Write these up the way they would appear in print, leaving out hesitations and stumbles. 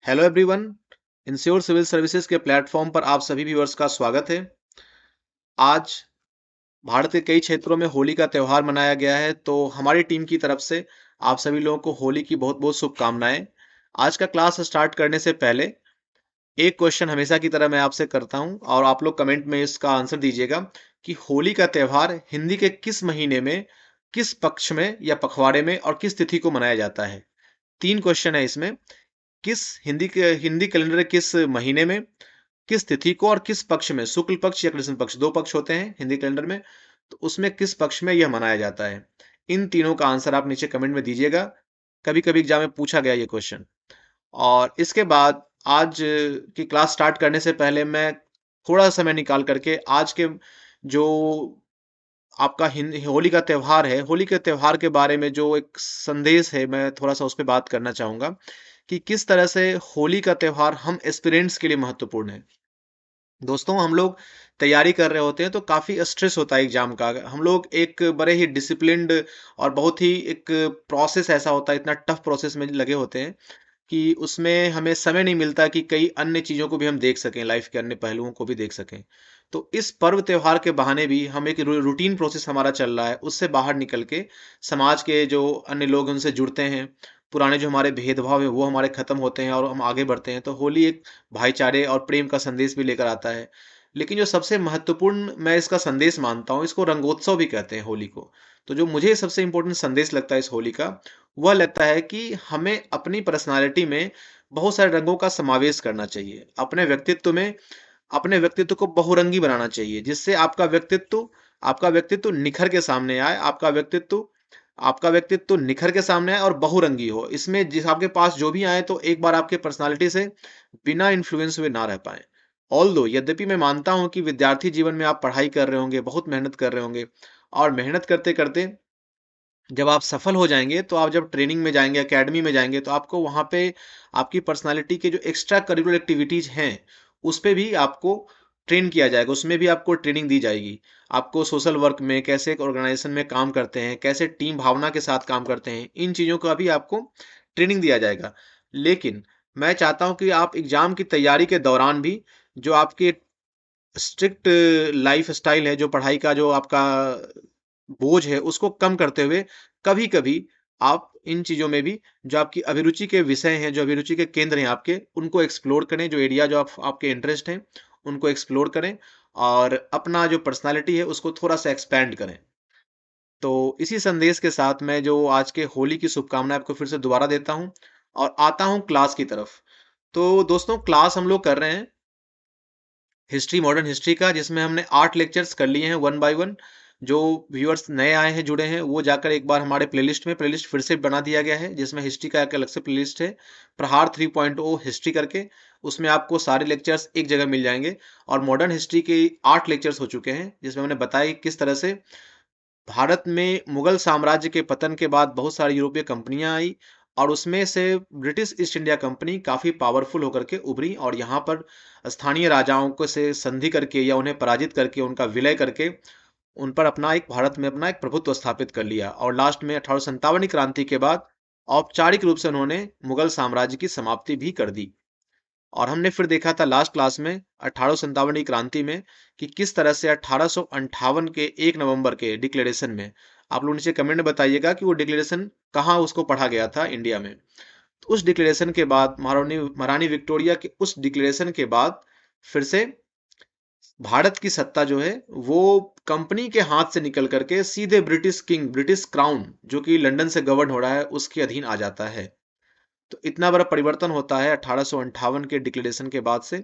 Hello everyone. Ensure civil services के platform पर आप सभी व्यूअर्स का स्वागत है। आज भारत के कई क्षेत्रों में होली का त्यौहार मनाया गया है, तो हमारी टीम की तरफ से आप सभी लोगों को होली की बहुत बहुत शुभकामनाएं। आज का क्लास स्टार्ट करने से पहले एक क्वेश्चन हमेशा की तरह मैं आपसे करता हूं और आप लोग कमेंट में इसका आंसर दीजिएगा कि होली का त्यौहार हिंदी के किस महीने में, किस पक्ष में या पखवाड़े में और किस तिथि को मनाया जाता है। तीन क्वेश्चन है इसमें। किस हिंदी कैलेंडर के किस महीने में, किस तिथि को और किस पक्ष में, शुक्ल पक्ष या कृष्ण पक्ष, दो पक्ष होते हैं हिंदी कैलेंडर में, तो उसमें किस पक्ष में यह मनाया जाता है। इन तीनों का आंसर आप नीचे कमेंट में दीजिएगा। कभी कभी एग्जाम में पूछा गया ये क्वेश्चन। और इसके बाद आज की क्लास स्टार्ट करने से पहले मैं थोड़ा समय निकाल करके आज के जो आपका होली का त्यौहार है, होली के त्यौहार के बारे में जो एक संदेश है, मैं थोड़ा सा उस पर बात करना चाहूंगा कि किस तरह से होली का त्यौहार हम एस्पिरेंट्स के लिए महत्वपूर्ण है। दोस्तों, हम लोग तैयारी कर रहे होते हैं तो काफ़ी स्ट्रेस होता है एग्जाम का। हम लोग एक बड़े ही डिसिप्लिन्ड और बहुत ही एक प्रोसेस ऐसा होता है, इतना टफ प्रोसेस में लगे होते हैं कि उसमें हमें समय नहीं मिलता कि कई अन्य चीज़ों को भी हम देख सकें, लाइफ के अन्य पहलुओं को भी देख सकें। तो इस पर्व त्योहार के बहाने भी हम एक रूटीन प्रोसेस हमारा चल रहा है, उससे बाहर निकल के समाज के जो अन्य लोग हैं उनसे जुड़ते हैं। पुराने जो हमारे भेदभाव है वो हमारे खत्म होते हैं और हम आगे बढ़ते हैं। तो होली एक भाईचारे और प्रेम का संदेश भी लेकर आता है। लेकिन जो सबसे महत्वपूर्ण मैं इसका संदेश मानता हूँ, इसको रंगोत्सव भी कहते हैं होली को। तो जो मुझे सबसे इम्पोर्टेंट संदेश लगता है इस होली का, वह लगता है कि हमें अपनी पर्सनालिटी में बहुत सारे रंगों का समावेश करना चाहिए। अपने व्यक्तित्व को बहुरंगी बनाना चाहिए, जिससे आपका व्यक्तित्व निखर के सामने आए, आपका व्यक्तित्व निखर के सामने आए और बहुरंगी हो। इसमें जिस आपके पास जो भी आए तो एक बार आपके पर्सनालिटी से बिना इन्फ्लुएंस हुए ना रह पाए। ऑल्दो यद्यपि मैं मानता हूं कि विद्यार्थी जीवन में आप पढ़ाई कर रहे होंगे, बहुत मेहनत कर रहे होंगे, और मेहनत करते करते जब आप सफल हो जाएँगे, तो आप जब ट्रेनिंग में जाएँगे, अकेडमी में जाएँगे, तो आपको वहाँ पे आपकी पर्सनैलिटी के जो एक्स्ट्रा करिकुलर एक्टिविटीज़ हैं, उस पे भी आपको ट्रेन किया जाएगा, उसमें भी आपको ट्रेनिंग दी जाएगी। आपको सोशल वर्क में कैसे एक ऑर्गेनाइज़ेशन में काम करते हैं, कैसे टीम भावना के साथ काम करते हैं, इन चीज़ों का भी आपको ट्रेनिंग दिया जाएगा। लेकिन मैं चाहता हूँ कि आप एग्ज़ाम की तैयारी के दौरान भी जो आपके स्ट्रिक्ट लाइफ़स्टाइल है, जो पढ़ाई का जो आपका बोझ है, उसको कम करते हुए कभी-कभी आप इन चीज़ों में भी जो आपकी अभिरुचि के विषय हैं, जो अभिरुचि के केंद्र हैं आपके, उनको एक्सप्लोर करें, जो एरिया जो आपके इंटरेस्ट हैं, उनको एक्सप्लोर करें और अपना जो पर्सनैलिटी है, उसको थोड़ा-सा एक्सपैंड करें। तो इसी संदेश के साथ मैं जो आज के होली की शुभकामनाएँ आपको फिर से दोबारा देता हूँ और आता हूँ क्लास की तरफ। तो दोस्तों, क्लास हम लोग कर रहे हैं हिस्ट्री, मॉडर्न हिस्ट्री का, जिसमें हमने 8 लेक्चर्स कर लिए हैं वन बाय वन। जो व्यूअर्स नए आए हैं, जुड़े हैं, वो जाकर एक बार हमारे प्लेलिस्ट फिर से बना दिया गया है, जिसमें हिस्ट्री का एक अलग से प्लेलिस्ट है, प्रहार 3.0 हिस्ट्री करके। उसमें आपको सारे लेक्चर्स एक जगह मिल जाएंगे। और मॉडर्न हिस्ट्री के 8 लेक्चर्स हो चुके हैं, जिसमें हमने बताया कि किस तरह से भारत में मुगल साम्राज्य के पतन के बाद बहुत सारी यूरोपीय कंपनियां आई और उसमें से ब्रिटिश ईस्ट इंडिया कंपनी काफ़ी पावरफुल होकर के उभरी और यहाँ पर स्थानीय राजाओं को से संधि करके या उन्हें पराजित करके, उनका विलय करके, उन पर भारत में अपना एक प्रभुत्व स्थापित कर लिया। और लास्ट में 1857 की क्रांति के बाद औपचारिक रूप से उन्होंने मुगल साम्राज्य की समाप्ति भी कर दी। और हमने फिर देखा था लास्ट क्लास में 1857 की क्रांति में कि किस तरह से 1858 के 1 नवंबर के डिक्लेरेशन में, आप लोग नीचे कमेंट में बताइएगा कि वो डिक्लेरेशन कहाँ उसको पढ़ा गया था इंडिया में। तो उस डिक्लेरेशन के बाद, महारानी महारानी विक्टोरिया के उस डिक्लेरेशन के बाद फिर से भारत की सत्ता जो है वो कंपनी के हाथ से निकल करके सीधे ब्रिटिश क्राउन, जो कि लंदन से गवर्न हो रहा है, उसके अधीन आ जाता है। तो इतना बड़ा परिवर्तन होता है 1858 के डिक्लेरेशन के बाद से।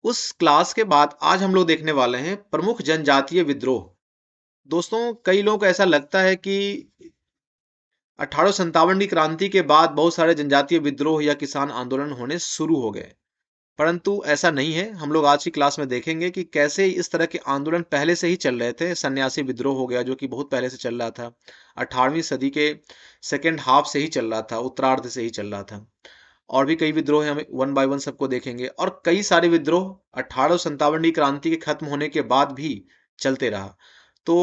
उस क्लास के बाद आज हम लोग देखने वाले हैं प्रमुख जनजातीय विद्रोह। दोस्तों, कई लोगों को ऐसा लगता है कि 1857 की क्रांति के बाद बहुत सारे जनजातीय विद्रोह या किसान आंदोलन होने शुरू हो गए, परंतु ऐसा नहीं है। हम लोग आज की क्लास में देखेंगे कि कैसे इस तरह के आंदोलन पहले से ही चल रहे थे। सन्यासी विद्रोह हो गया, जो कि बहुत पहले से चल रहा था, 18वीं सदी के सेकेंड हाफ से ही चल रहा था, उत्तरार्ध से ही चल रहा था। और भी कई विद्रोह हैं, हमें वन बाय वन सबको देखेंगे। और कई सारे विद्रोह 1857 की क्रांति के खत्म होने के बाद भी चलते रहा। तो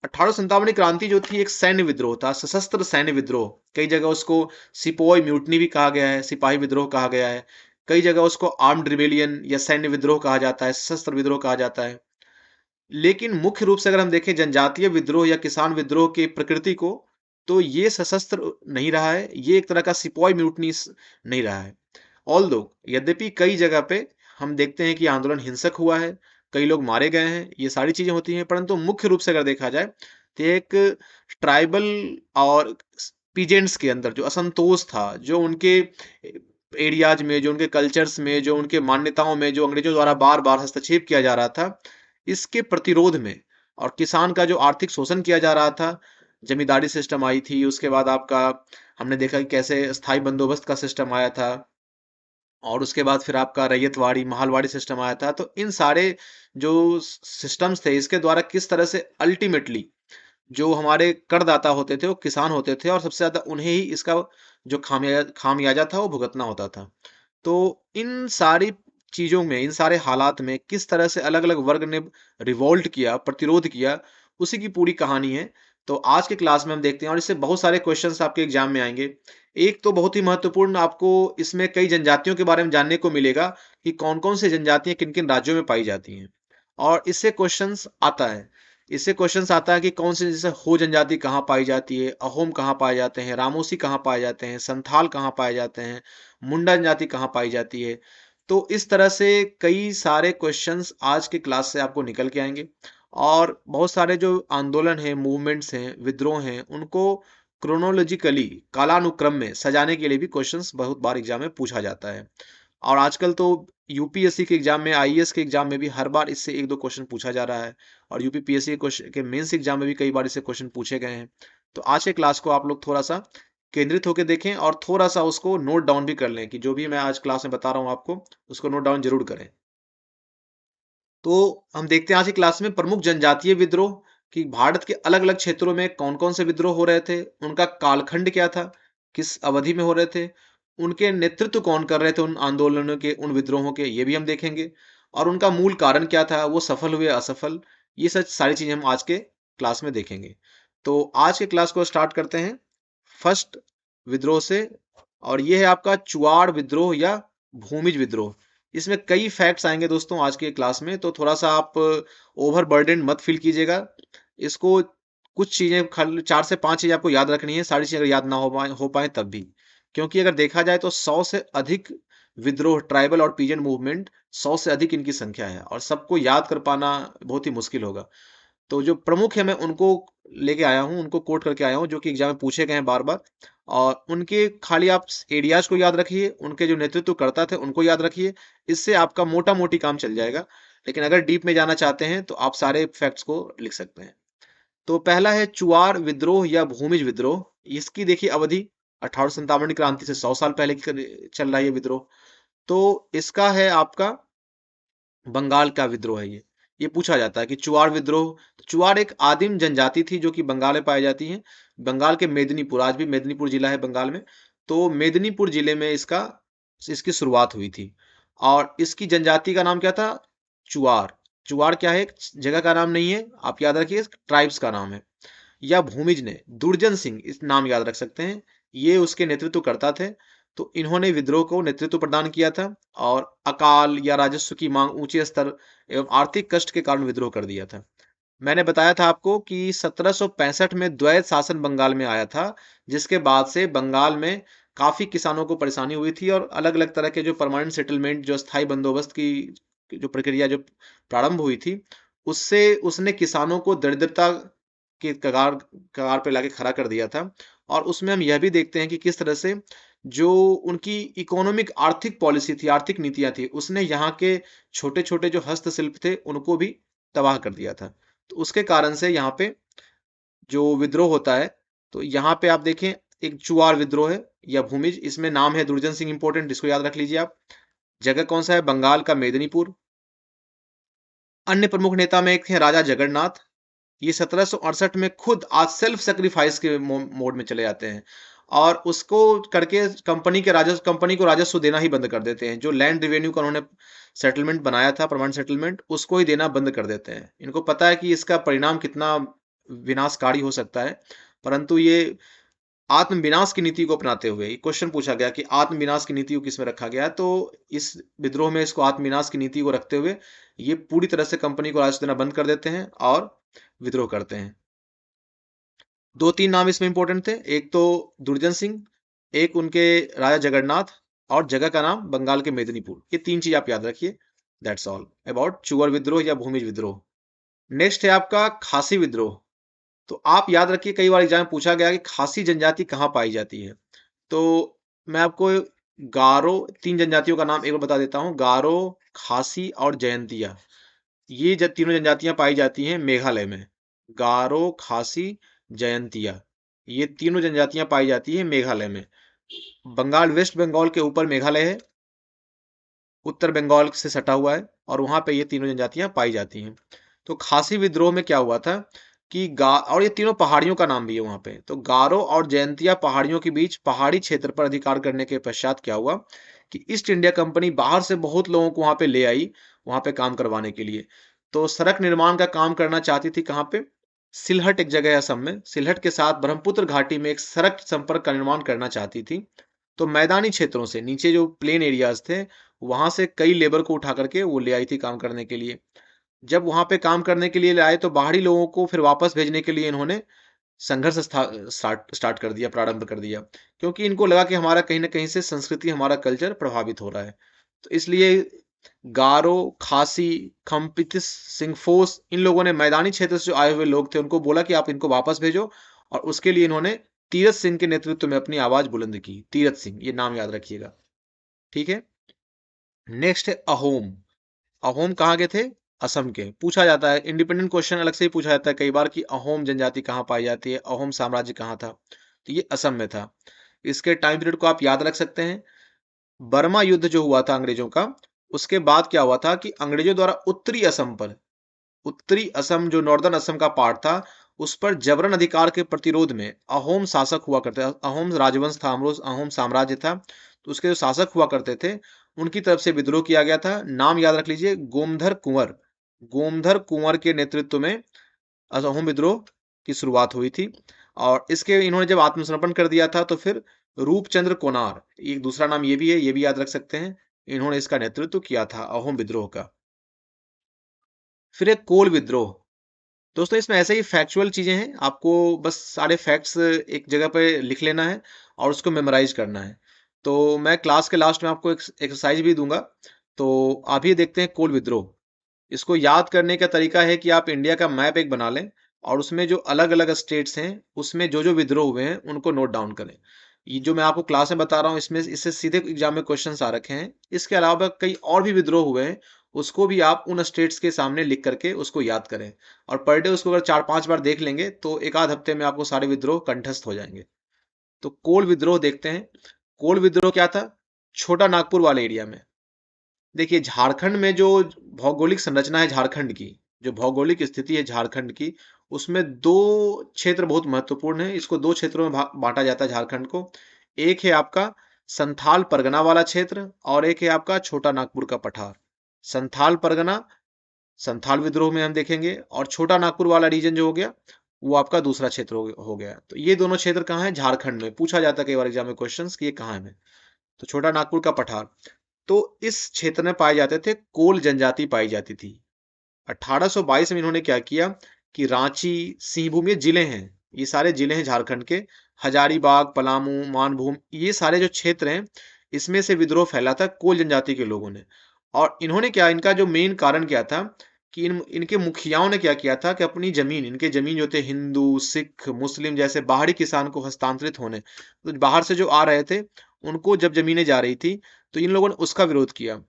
1857 क्रांति जो थी एक सैन्य विद्रोह था, सशस्त्र सैन्य विद्रोह। कई जगह उसको सिपोई म्यूटनी भी कहा गया है, सिपाही विद्रोह कहा गया है। कई जगह उसको आर्म्ड रिबेलियन या सैन्य विद्रोह कहा जाता है, सशस्त्र विद्रोह कहा जाता है। लेकिन मुख्य रूप से अगर हम देखें जनजातीय विद्रोह या किसान विद्रोह की प्रकृति को, तो ये सशस्त्र नहीं रहा है, ये एक तरह का सिपोई म्यूटनी नहीं रहा है। ऑल्दो यद्यपि कई जगह पे हम देखते हैं कि आंदोलन हिंसक हुआ है, कई लोग मारे गए हैं, ये सारी चीजें होती हैं, परंतु मुख्य रूप से अगर देखा जाए तो एक ट्राइबल और पीजेंट्स के अंदर जो असंतोष था, जो उनके एरियाज में, जो उनके कल्चर्स में, जो उनके मान्यताओं में, जो अंग्रेजों द्वारा बार बार हस्तक्षेप किया जा रहा था, इसके प्रतिरोध में और किसान का जो आर्थिक शोषण किया जा रहा था, जमींदारी सिस्टम आई थी, उसके बाद आपका हमने देखा कि कैसे स्थायी बंदोबस्त का सिस्टम आया था, और उसके बाद फिर आपका रैयतवाड़ी, महलवाड़ी सिस्टम आया था। तो इन सारे जो सिस्टम्स थे, इसके द्वारा किस तरह से अल्टीमेटली जो हमारे करदाता होते थे, वो किसान होते थे, और सबसे ज़्यादा उन्हें ही इसका जो खामियाजा था, वो भुगतना होता था। तो इन सारी चीज़ों में, इन सारे हालात में किस तरह से अलग-अलग वर्ग ने रिवोल्ट किया, प्रतिरोध किया, उसी की पूरी कहानी है। तो आज के क्लास में हम देखते हैं, और इससे बहुत सारे क्वेश्चंस आपके एग्जाम में आएँगे। एक तो बहुत ही महत्वपूर्ण, आपको इसमें कई जनजातियों के बारे में जानने को मिलेगा कि कौन-कौन से जनजातियाँ किन-किन राज्यों में पाई जाती हैं। और इससे क्वेश्चंस आता है। इससे क्वेश्चंस आता है कि कौन से, जैसे हो जनजाति कहाँ पाई जाती है, अहोम कहाँ पाए जाते हैं, रामोसी कहाँ पाए जाते हैं, संथाल कहाँ पाए जाते हैं, मुंडा जनजाति कहाँ पाई जाती है। तो इस तरह से कई सारे क्वेश्चंस आज के क्लास से आपको निकल के आएंगे, और बहुत सारे जो आंदोलन हैं, मूवमेंट्स हैं, विद्रोह हैं, उनको क्रोनोलॉजिकली, कालानुक्रम में सजाने के लिए भी क्वेश्चंस बहुत बार एग्जाम में पूछा जाता है। और आजकल तो यूपीएससी के एग्जाम में, आईएएस के एग्जाम में भी हर बार इससे एक दो क्वेश्चन पूछा जा रहा है, और यूपीपीएससी के क्वेश्चन के मेंस एग्जाम में भी कई बार इससे क्वेश्चन पूछे गए हैं। तो आज के क्लास को आप लोग थोड़ा सा केंद्रित होकर देखें, और थोड़ा सा उसको नोट डाउन भी कर लें कि जो भी मैं आज क्लास में बता रहा हूँ आपको, उसको नोट डाउन जरूर करें। तो हम देखते हैं आज की क्लास में प्रमुख जनजातीय विद्रोह, कि भारत के अलग अलग क्षेत्रों में कौन कौन से विद्रोह हो रहे थे, उनका कालखंड क्या था, किस अवधि में हो रहे थे, उनके नेतृत्व कौन कर रहे थे उन आंदोलनों के, उन विद्रोहों के, ये भी हम देखेंगे, और उनका मूल कारण क्या था, वो सफल हुए असफल, ये सच सारी चीजें हम आज के क्लास में देखेंगे। तो आज के क्लास को स्टार्ट करते हैं फर्स्ट विद्रोह से, और ये है आपका चुआड़ विद्रोह या भूमिज विद्रोह। इसमें कई फैक्ट्स आएंगे दोस्तों आज के क्लास में, तो थोड़ा सा आप ओवरबर्डन मत फील कीजिएगा। इसको कुछ चीजें, खाली 4 से 5 चीजें आपको याद रखनी है, सारी चीजें अगर याद ना हो पाए तब भी, क्योंकि अगर देखा जाए तो 100 से अधिक विद्रोह, ट्राइबल और पीजेंट मूवमेंट, 100 से अधिक इनकी संख्या है, और सबको याद कर पाना बहुत ही मुश्किल होगा। तो जो प्रमुख है मैं उनको लेके आया हूँ, उनको कोट करके आया हूँ, जो कि एग्जाम में पूछे गए हैं बार बार, और उनके खाली आप एरियाज को याद रखिए, उनके जो नेतृत्व करता थे उनको याद रखिए, इससे आपका मोटा मोटी काम चल जाएगा। लेकिन अगर डीप में जाना चाहते हैं तो आप सारे फैक्ट्स को लिख सकते हैं। तो पहला है चुआर विद्रोह या भूमिज विद्रोह। इसकी देखिए अवधि 1857 क्रांति से 100 साल पहले की चल रहा है ये विद्रोह। तो इसका है आपका बंगाल का विद्रोह है ये पूछा जाता है कि चुआड़ विद्रोह, तो चुआड़ एक आदिम जनजाति थी जो कि बंगाल में पाई जाती है। बंगाल के मेदिनीपुर, आज भी मेदिनीपुर जिला है बंगाल में, तो मेदिनीपुर जिले में इसकी शुरुआत हुई थी। और इसकी जनजाति का नाम क्या था, चुआड़। चुआड़ क्या है, एक जगह का नाम नहीं है, आप याद रखिए, ट्राइब्स का नाम है। या भूमिज ने, दुर्जन सिंह इस नाम याद रख सकते हैं, ये उसके नेतृत्व करता थे। तो इन्होंने विद्रोह को नेतृत्व प्रदान किया था, और अकाल या राजस्व की मांग, ऊंचे स्तर एवं आर्थिक कष्ट के कारण विद्रोह कर दिया था। मैंने बताया था आपको कि 1765 में द्वैत शासन बंगाल में आया था, जिसके बाद से बंगाल में काफी किसानों को परेशानी हुई थी, और अलग अलग तरह के जो परमानेंट सेटलमेंट, जो स्थायी बंदोबस्त की जो प्रक्रिया जो प्रारंभ हुई थी, उससे उसने किसानों को दरिद्रता के कगार कगार पे लाके खड़ा कर दिया था। और उसमें हम यह भी देखते हैं कि किस तरह से जो उनकी इकोनॉमिक, आर्थिक पॉलिसी थी, आर्थिक नीतियां थी, उसने यहाँ के छोटे छोटे जो हस्तशिल्प थे उनको भी तबाह कर दिया था। तो उसके कारण से यहाँ पे जो विद्रोह होता है, तो यहाँ पे आप देखें, एक चुआर विद्रोह है या भूमिज, इसमें नाम है दुर्जन सिंह, इंपॉर्टेंट, इसको याद रख लीजिए आप। जगह कौन सा है, बंगाल का मेदिनीपुर। अन्य प्रमुख नेता में एक थे राजा जगन्नाथ। ये 1768 में खुद आज सेल्फ सेक्रीफाइस के मोड में चले जाते हैं, और उसको करके कंपनी को राजस्व देना ही बंद कर देते हैं। जो लैंड रिवेन्यू का उन्होंने सेटलमेंट बनाया था, परमानेंट सेटलमेंट, उसको ही देना बंद कर देते हैं। इनको पता है कि इसका परिणाम कितना विनाशकारी हो सकता है, परंतु ये आत्म विनाश की नीति को अपनाते हुए क्वेश्चन पूछा गया कि आत्म विनाश की नीति को किसमें रखा गया है, तो इस विद्रोह में इसको आत्म विनाश की नीति को रखते हुए ये पूरी तरह से कंपनी को राजस्व देना बंद कर देते हैं और विद्रोह करते हैं। 2-3 नाम इसमें इंपॉर्टेंट थे, एक तो दुर्जन सिंह, एक उनके राजा जगन्नाथ और जगह का नाम बंगाल के मेदिनीपुर। ये 3 चीज आप याद रखिए। दैट्स ऑल अबाउट चूअर विद्रोह या भूमिज विद्रोह। नेक्स्ट है आपका खासी विद्रोह। तो आप याद रखिए, कई बार एग्जाम में पूछा गया कि खासी जनजाति कहाँ पाई जाती है। तो मैं आपको गारो 3 जनजातियों का नाम एक बार बता देता हूँ। गारो, खासी और जयंतिया, ये तीनों जनजातियां पाई जाती हैं मेघालय में। गारो, खासी, जयंतिया, ये तीनों जनजातियां पाई जाती हैं मेघालय में। बंगाल, वेस्ट बंगाल के ऊपर मेघालय है, उत्तर बंगाल से सटा हुआ है, और वहां पे ये तीनों जनजातियां पाई जाती हैं। तो खासी विद्रोह में क्या हुआ था कि और ये तीनों पहाड़ियों का नाम भी है वहां पे। तो गारो और जयंतिया पहाड़ियों के बीच पहाड़ी क्षेत्र पर अधिकार करने के पश्चात क्या हुआ कि ईस्ट इंडिया कंपनी बाहर से बहुत लोगों को वहां पे ले आई, वहां पे काम करवाने के लिए। तो सड़क निर्माण का काम करना चाहती थी कहाँ पे? सिलहट एक जगह है असम में, सिलहट के साथ ब्रह्मपुत्र घाटी में एक सड़क संपर्क का निर्माण करना चाहती थी। तो मैदानी क्षेत्रों से नीचे जो प्लेन एरियाज थे, वहां से कई लेबर को उठा करके वो ले आई थी काम करने के लिए। जब वहां पे काम करने के लिए आए तो बाहरी लोगों को फिर वापस भेजने के लिए इन्होंने संघर्ष स्टार्ट कर दिया, प्रारंभ कर दिया, क्योंकि इनको लगा कि हमारा कहीं ना कहीं से संस्कृति, हमारा कल्चर प्रभावित हो रहा है। तो इसलिए गारो, खासी, खम्पितिस, सिंगफोस, इन लोगों ने मैदानी क्षेत्र से जो आए हुए लोग थे उनको बोला कि आप इनको वापस भेजो, और उसके लिए इन्होंने तीरथ सिंह के नेतृत्व में अपनी आवाज बुलंद की। तीरथ सिंह, ये नाम याद रखिएगा, ठीक है। नेक्स्ट है अहोम। अहोम कहाँ के थे? असम के। पूछा जाता है, इंडिपेंडेंट क्वेश्चन अलग से ही पूछा जाता है कई बार कि अहोम जनजाति कहाँ पाई जाती है, अहोम साम्राज्य कहाँ था। तो ये असम में था। इसके टाइम पीरियड को आप याद रख सकते हैं। बर्मा युद्ध जो हुआ था अंग्रेजों का, उसके बाद क्या हुआ था कि अंग्रेजों द्वारा उत्तरी असम पर, उत्तरी असम जो नॉर्दर्न असम का पार्ट था, उस पर जबरन अधिकार के प्रतिरोध में अहोम शासक हुआ करते थे। अहोम राजवंश था, अहोम साम्राज्य था। तो उसके जो शासक हुआ करते थे, उनकी तरफ से विद्रोह किया गया था। नाम याद रख लीजिए, गोमधर कुंवर। गोमधर कुंवर के नेतृत्व में अहोम विद्रोह की शुरुआत हुई थी। और इसके इन्होंने जब आत्मसमर्पण कर दिया था, तो फिर रूपचंद्र कोनार, एक दूसरा नाम ये भी है, ये भी याद रख सकते हैं, इन्होंने इसका नेतृत्व किया था अहोम विद्रोह का। फिर एक कोल विद्रोह। दोस्तों इसमें ऐसे ही फैक्चुअल चीजें हैं, आपको बस सारे फैक्ट्स एक जगह पे लिख लेना है और उसको मेमोराइज करना है। तो मैं क्लास के लास्ट में आपको एक एक्सरसाइज भी दूंगा। तो अभी देखते हैं कोल विद्रोह। इसको याद करने का तरीका है कि आप इंडिया का मैप एक बना लें, और उसमें जो अलग अलग स्टेट्स हैं उसमें जो जो विद्रोह हुए हैं उनको नोट डाउन करें। ये जो मैं आपको क्लास में बता रहा हूँ, इसमें इससे सीधे एग्जाम में क्वेश्चन आ रखे हैं। इसके अलावा कई और भी विद्रोह हुए हैं, उसको भी आप उन स्टेट्स के सामने लिख करके उसको याद करें। और पर डे उसको अगर 4-5 बार देख लेंगे तो एक आध हफ्ते में आपको सारे विद्रोह कंठस्थ हो जाएंगे। तो कोल विद्रोह देखते हैं। कोल विद्रोह क्या था? छोटा नागपुर वाले एरिया में। देखिए झारखंड में जो भौगोलिक संरचना है झारखंड की, जो भौगोलिक स्थिति है झारखंड की, उसमें दो क्षेत्र बहुत महत्वपूर्ण है। इसको दो क्षेत्रों में बांटा जाता है झारखंड को। एक है आपका संथाल परगना वाला क्षेत्र, और एक है आपका छोटा नागपुर का पठार। संथाल परगना संथाल विद्रोह में हम देखेंगे, और छोटा नागपुर वाला रीजन जो हो गया वो आपका दूसरा क्षेत्र हो गया। तो ये दोनों क्षेत्र कहाँ है? झारखंड में। पूछा जाता है कई बार एग्जाम में क्वेश्चन कि ये कहाँ है। तो छोटा नागपुर का पठार। तो इस क्षेत्र में पाए जाते थे, कोल जनजाति पाई जाती थी। 1822 में इन्होंने क्या किया कि रांची, सिंहभूम, ये जिले हैं, ये सारे जिले हैं झारखंड के। हजारीबाग, पलामू, मानभूम, ये सारे जो क्षेत्र हैं, इसमें से विद्रोह फैला था कोल जनजाति के लोगों ने। और इन्होंने क्या, इनका जो मेन कारण क्या था कि इनके मुखियाओं ने क्या किया था कि अपनी जमीन, इनके जमीन जो थे हिंदू, सिख, मुस्लिम जैसे बाहरी किसान को हस्तांतरित होने, तो बाहर से जो आ रहे थे उनको जब जमीनें जा रही थी, तो इन लोगों ने उसका विरोध किया।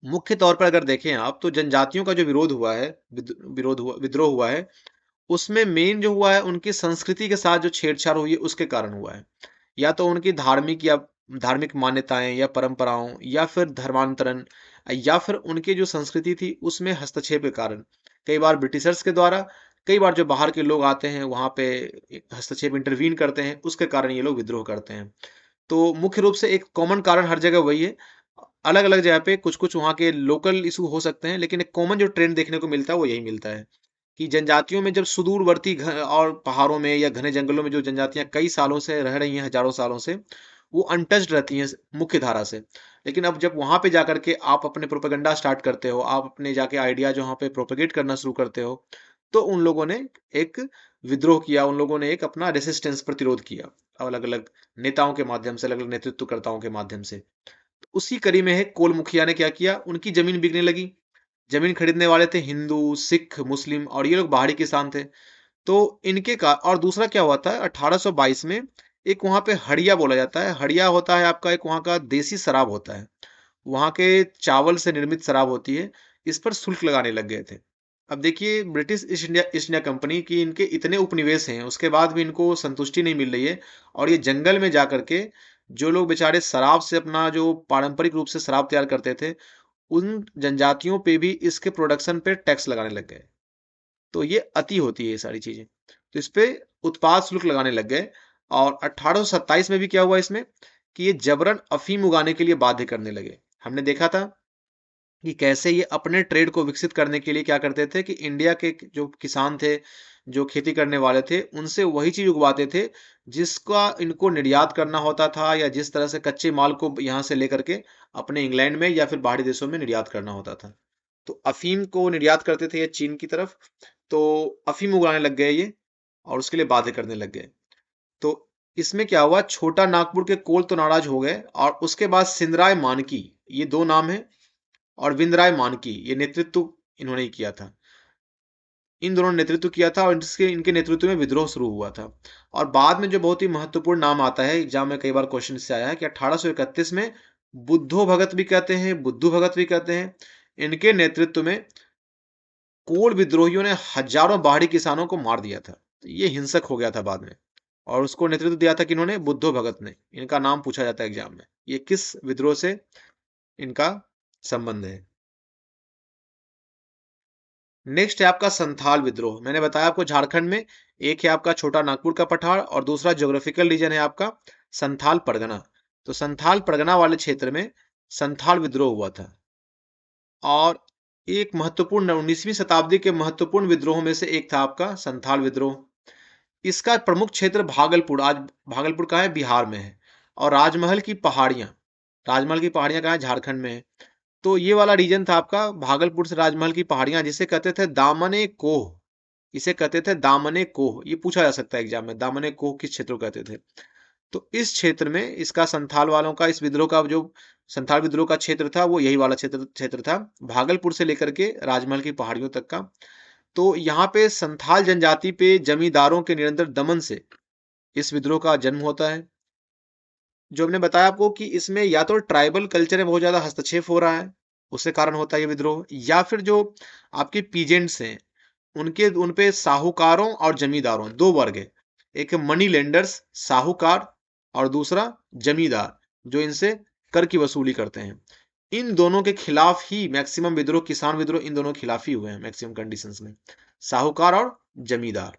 मुख्य तौर पर अगर देखें आप, तो जनजातियों का जो विरोध हुआ है, विद्रोह हुआ है, उसमें मेन जो हुआ है उनकी संस्कृति के साथ जो छेड़छाड़ हुई है उसके कारण हुआ है। या तो उनकी धार्मिक मान्यताएं या परंपराओं, या फिर धर्मांतरण, या फिर उनकी जो संस्कृति थी उसमें हस्तक्षेप के कारण। कई बार ब्रिटिशर्स के द्वारा, कई बार जो बाहर के लोग आते हैं वहां पे हस्तक्षेप, इंटरवीन करते हैं, उसके कारण ये लोग विद्रोह करते हैं। तो मुख्य रूप से एक कॉमन कारण हर जगह वही है। अलग अलग जगह पे कुछ कुछ वहाँ के लोकल इशू हो सकते हैं, लेकिन एक कॉमन जो ट्रेंड देखने को मिलता है वो यही मिलता है। कि जनजातियों में जब सुदूरवर्ती और पहाड़ों में या घने जंगलों में जो जनजातियां कई सालों से रह रही हैं, हजारों सालों से, वो अनटच्ड रहती हैं मुख्य धारा से। लेकिन अब जब वहां पे जाकर के आप अपने प्रोपेगेंडा स्टार्ट करते हो, आप अपने जाके आइडिया जो वहां पे प्रोपेगेट करना शुरू करते हो, तो उन लोगों ने एक विद्रोह किया, उन लोगों ने एक अपना रेसिस्टेंस प्रतिरोध किया, अलग अलग नेताओं के माध्यम से, अलग अलग नेतृत्वकर्ताओं के माध्यम से। उसी कड़ी में है, कोल मुखिया ने क्या किया, उनकी जमीन बिकने लगी। जमीन खरीदने वाले थे हिंदू, सिख, मुस्लिम, और ये लोग बाहरी किसान थे। तो इनके का और दूसरा क्या हुआ था, 1822 में एक वहां पे हड़िया बोला जाता है। हड़िया होता है आपका एक वहां का देसी शराब होता है, वहां के चावल से निर्मित शराब होती है। इस पर शुल्क लगाने लग गए थे। अब देखिए, ब्रिटिश ईस्ट इंडिया कंपनी की इनके इतने उपनिवेश हैं, उसके बाद भी इनको संतुष्टि नहीं मिल रही है। और ये जंगल में जाकर के जो लोग बेचारे शराब से अपना जो पारंपरिक रूप से शराब तैयार करते थे, उन जनजातियों पे भी इसके प्रोडक्शन पे टैक्स लगाने लग गए। तो ये अति होती है ये सारी चीजें। तो इस पे उत्पाद शुल्क लगाने लग गए। और 1827 में भी क्या हुआ इसमें, कि ये जबरन अफीम उगाने के लिए बाध्य करने लगे। हमने देखा था कि कैसे ये अपने ट्रेड को विकसित करने के लिए क्या करते थे, कि इंडिया के जो किसान थे, जो खेती करने वाले थे, उनसे वही चीज उगवाते थे जिसका इनको निर्यात करना होता था, या जिस तरह से कच्चे माल को यहाँ से लेकर के अपने इंग्लैंड में या फिर बाहरी देशों में निर्यात करना होता था। तो अफीम को निर्यात करते थे ये चीन की तरफ। तो अफीम उगाने लग गए ये, और उसके लिए बातें करने लग गए। तो इसमें क्या हुआ, छोटा नागपुर के कोल तो नाराज हो गए, और उसके बाद सिंधराय मानकी, ये दो नाम है, और विंदराय मानकी, ये नेतृत्व इन्होंने ही किया था। इन दोनों ने नेतृत्व किया था, और इनके नेतृत्व में विद्रोह शुरू हुआ था। और बाद में जो बहुत ही महत्वपूर्ण नाम आता है, एग्जाम में कई बार क्वेश्चन से आया है, कि 1831 में बुद्धो भगत भी कहते हैं, बुद्धू भगत भी कहते हैं, इनके नेतृत्व में कोल विद्रोहियों ने हजारों बाहरी किसानों को मार दिया था। तो ये हिंसक हो गया था बाद में। और उसको नेतृत्व दिया था कि इन्होंने, बुद्धो भगत ने। इनका नाम पूछा जाता है एग्जाम में, ये किस विद्रोह से इनका संबंध है। नेक्स्ट है आपका संथाल विद्रोह। मैंने बताया आपको, झारखंड में एक है आपका छोटा नागपुर का पठार, और दूसरा ज्योग्राफिकल रीजन है आपका संथाल परगना। तो संथाल परगना वाले क्षेत्र में संथाल विद्रोह हुआ था। और एक महत्वपूर्ण 19वीं शताब्दी के महत्वपूर्ण विद्रोह में से एक था आपका संथाल विद्रोह। इसका प्रमुख क्षेत्र भागलपुर, आज भागलपुर कहाँ है, बिहार में है। और राजमहल की पहाड़ियां कहाँ है, झारखंड में है। तो ये वाला रीजन था आपका, भागलपुर से राजमहल की पहाड़ियां, जिसे कहते थे दामने कोह। इसे कहते थे दामने कोह। ये पूछा जा सकता है एग्जाम में, दामने कोह किस क्षेत्र को कहते थे। तो इस क्षेत्र में इसका संथाल वालों का, इस विद्रोह का जो संथाल विद्रोह का क्षेत्र था, वो यही वाला क्षेत्र क्षेत्र था, भागलपुर से लेकर के राजमहल की पहाड़ियों तक का। तो यहाँ पे संथाल जनजाति पे जमींदारों के निरंतर दमन से इस विद्रोह का जन्म होता है। जो हमने बताया आपको कि इसमें या तो ट्राइबल कल्चर में बहुत ज्यादा हस्तक्षेप हो रहा है, उसके कारण होता है ये विद्रोह, या फिर जो आपके पीजेंट्स हैं, उनके उन पे साहूकारों और जमींदारों, दो वर्ग है। एक मनी लेंडर्स, साहूकार, और दूसरा जमींदार, जो इनसे कर की वसूली करते हैं। इन दोनों के खिलाफ ही मैक्सिमम विद्रोह, किसान विद्रोह, इन दोनों के खिलाफ ही हुए हैं मैक्सिमम कंडीशंस में, साहूकार और जमींदार।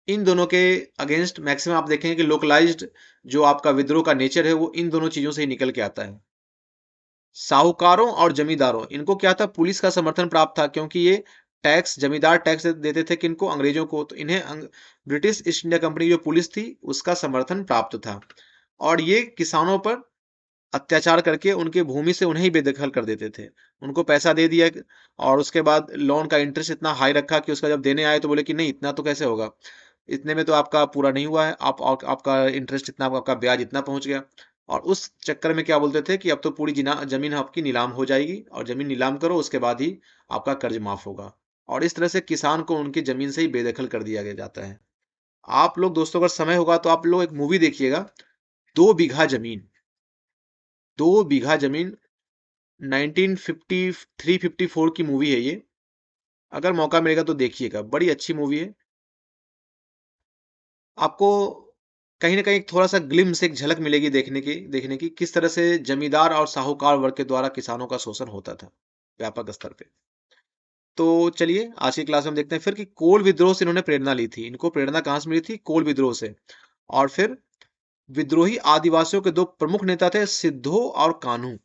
इन दोनों के अगेंस्ट मैक्सिमम आप देखेंगे कि लोकलाइज्ड जो आपका विद्रोह का नेचर है, वो इन दोनों चीजों से ही निकल के आता है। साहूकारों और जमींदारों, इनको क्या था, पुलिस का समर्थन प्राप्त था, क्योंकि ये टैक्स, जमींदार टैक्स देते थे किनको, अंग्रेजों को। तो इन्हें ब्रिटिश ईस्ट इंडिया कंपनी जो पुलिस थी, उसका समर्थन प्राप्त था। और ये किसानों पर अत्याचार करके उनके भूमि से उन्हें ही बेदखल कर देते थे। उनको पैसा दे दिया, और उसके बाद लोन का इंटरेस्ट इतना हाई रखा कि उसका जब देने आए तो बोले कि नहीं, इतना तो कैसे होगा, इतने में तो आपका पूरा नहीं हुआ है, आपका इंटरेस्ट इतना, आपका ब्याज इतना पहुंच गया। और उस चक्कर में क्या बोलते थे, कि अब तो पूरी जमीन आपकी नीलाम हो जाएगी, और जमीन नीलाम करो, उसके बाद ही आपका कर्ज माफ होगा। और इस तरह से किसान को उनकी जमीन से ही बेदखल कर दिया गया जाता है। आप लोग दोस्तों, अगर समय होगा तो आप लोग एक मूवी देखिएगा, 2 बीघा जमीन। 2 बीघा जमीन 1953-54 की मूवी है ये। अगर मौका मिलेगा तो देखिएगा, बड़ी अच्छी मूवी है। आपको कहीं ना कहीं थोड़ा सा ग्लिम्स, एक झलक मिलेगी देखने की किस तरह से जमींदार और साहूकार वर्ग के द्वारा किसानों का शोषण होता था व्यापक स्तर पे। तो चलिए आज की क्लास में हम देखते हैं फिर कि कोल विद्रोह से इन्होंने प्रेरणा ली थी। इनको प्रेरणा कहां से मिली थी, कोल विद्रोह से। और फिर विद्रोही आदिवासियों के दो प्रमुख नेता थे, सिद्धो और कान्हू।